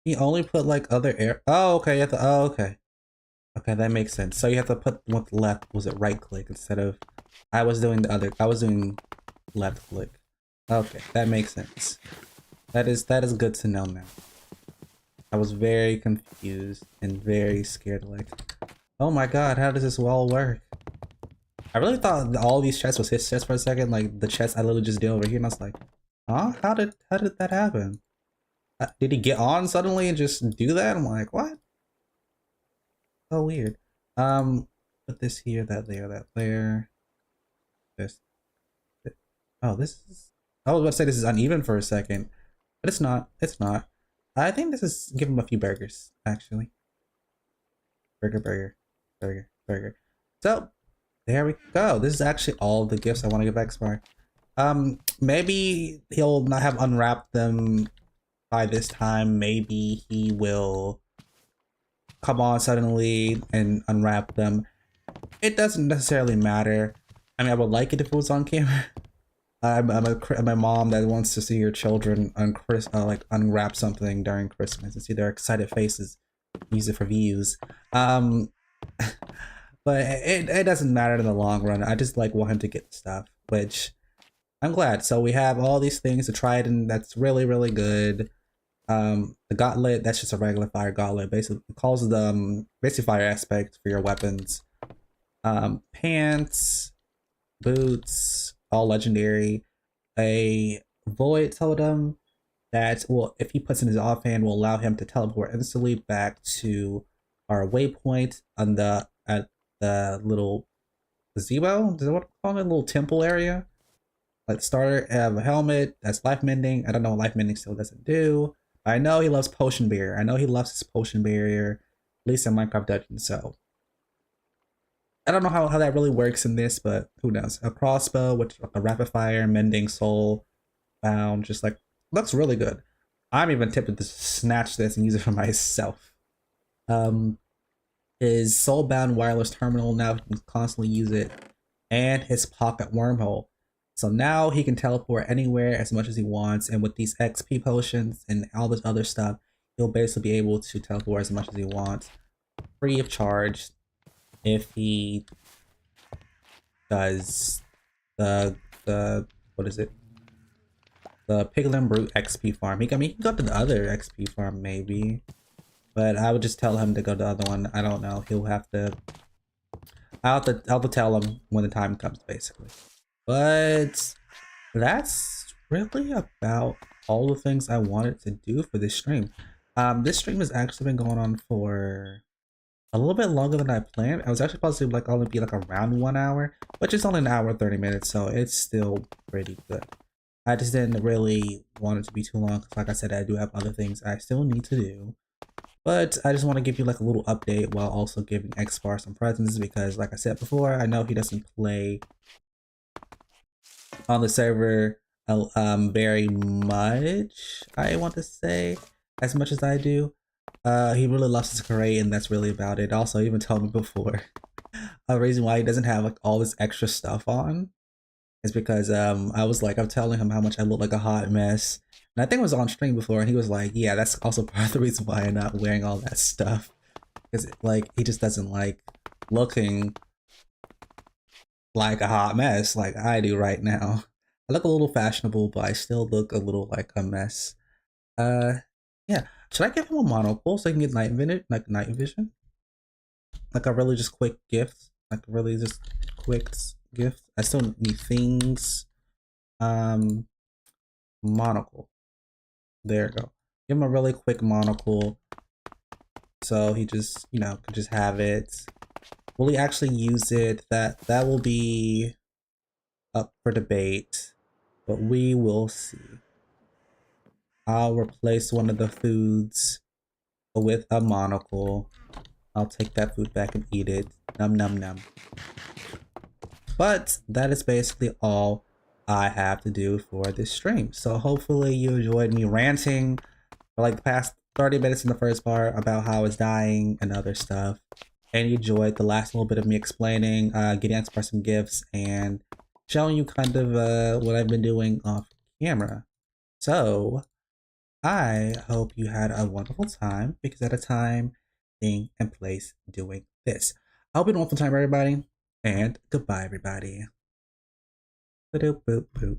You only put like other air. Oh, okay. You have to. Oh, okay. Okay, that makes sense. So you have to put with left. Was it right click instead of? I was doing the other. I was doing left click. Okay, that makes sense. That is good to know now. I was very confused and very scared. Like, oh my god, how does this all work? I really thought all these chests was his chest for a second. Like the chest I literally just did over here, and I was like, huh? How did that happen? Did he get on suddenly and just do that? I'm like, what? So weird. Put this here, that there, that there. This. Oh, this is. I was about to say this is uneven for a second, but it's not. It's not. I think this is give him a few burgers actually. Burger, burger, burger, burger. So there we go. This is actually all the gifts I want to give Xpar. Maybe he'll not have unwrapped them by this time. Maybe he will come on suddenly and unwrap them. It doesn't necessarily matter. I mean, I would like it if it was on camera. I'm a mom that wants to see her children like unwrap something during Christmas and see their excited faces, use it for views. Um, but it doesn't matter in the long run. I just like want him to get stuff, which I'm glad. So we have all these things to try it, and that's really really good. The gauntlet, that's just a regular fire gauntlet. Basically, it calls the basically fire aspect for your weapons. Pants, boots, all legendary. A void totem that will, if he puts in his offhand, will allow him to teleport instantly back to our waypoint on the at the little gazebo. Is that what I call it? Little temple area. Like starter, have a helmet that's life mending. I don't know what life mending still doesn't do. I know he loves potion barrier. I know he loves his potion barrier, at least in Minecraft Dungeons. So I don't know how that really works in this, but who knows? A crossbow with a rapid fire, mending soul, bound, just like looks really good. I'm even tempted to snatch this and use it for myself. Um, his soulbound wireless terminal, now he can constantly use it, and his pocket wormhole. So now he can teleport anywhere as much as he wants, and with these XP potions and all this other stuff, he'll basically be able to teleport as much as he wants, free of charge, if he does the what is it? The Piglin Brute XP farm. I mean, he can go to the other XP farm maybe, but I would just tell him to go to the other one. I don't know. He'll have to. I'll have to tell him when the time comes, basically. But that's really about all the things I wanted to do for this stream. This stream has actually been going on for a little bit longer than I planned. I was actually supposed to like only be like around 1 hour, which is only an hour 30 minutes, so it's still pretty good. I just didn't really want it to be too long because, like I said, I do have other things I still need to do. But I just want to give you like a little update while also giving Xpar some presents because, like I said before, I know he doesn't play on the server very much. I want to say as much as I do. He really loves his parade, and that's really about it. Also, he even told me before a reason why he doesn't have like all this extra stuff on is because I'm telling him how much I look like a hot mess. And I think it was on stream before, and he was like, yeah, that's also part of the reason why I'm not wearing all that stuff. Because like he just doesn't like looking like a hot mess like I do right now. I look a little fashionable, but I still look a little like a mess. Uh yeah. Should I give him a monocle so he can get night vision? Like a really just quick gift. Like a really just quick gift. I still need things. Um Monocle. There you go. Give him a really quick monocle. So he just, could just have it. Will he actually use it? That will be up for debate. But we will see. I'll replace one of the foods with a monocle. I'll take that food back and eat it. Num num num. But that is basically all I have to do for this stream. So hopefully you enjoyed me ranting for like the past 30 minutes in the first part about how I was dying and other stuff. And you enjoyed the last little bit of me explaining, getting Xpar some gifts, and showing you kind of what I've been doing off camera. So I hope you had a wonderful time because at a time, thing, and place doing this. I hope you had a wonderful time, everybody, and goodbye, everybody. Boop, boop, boop.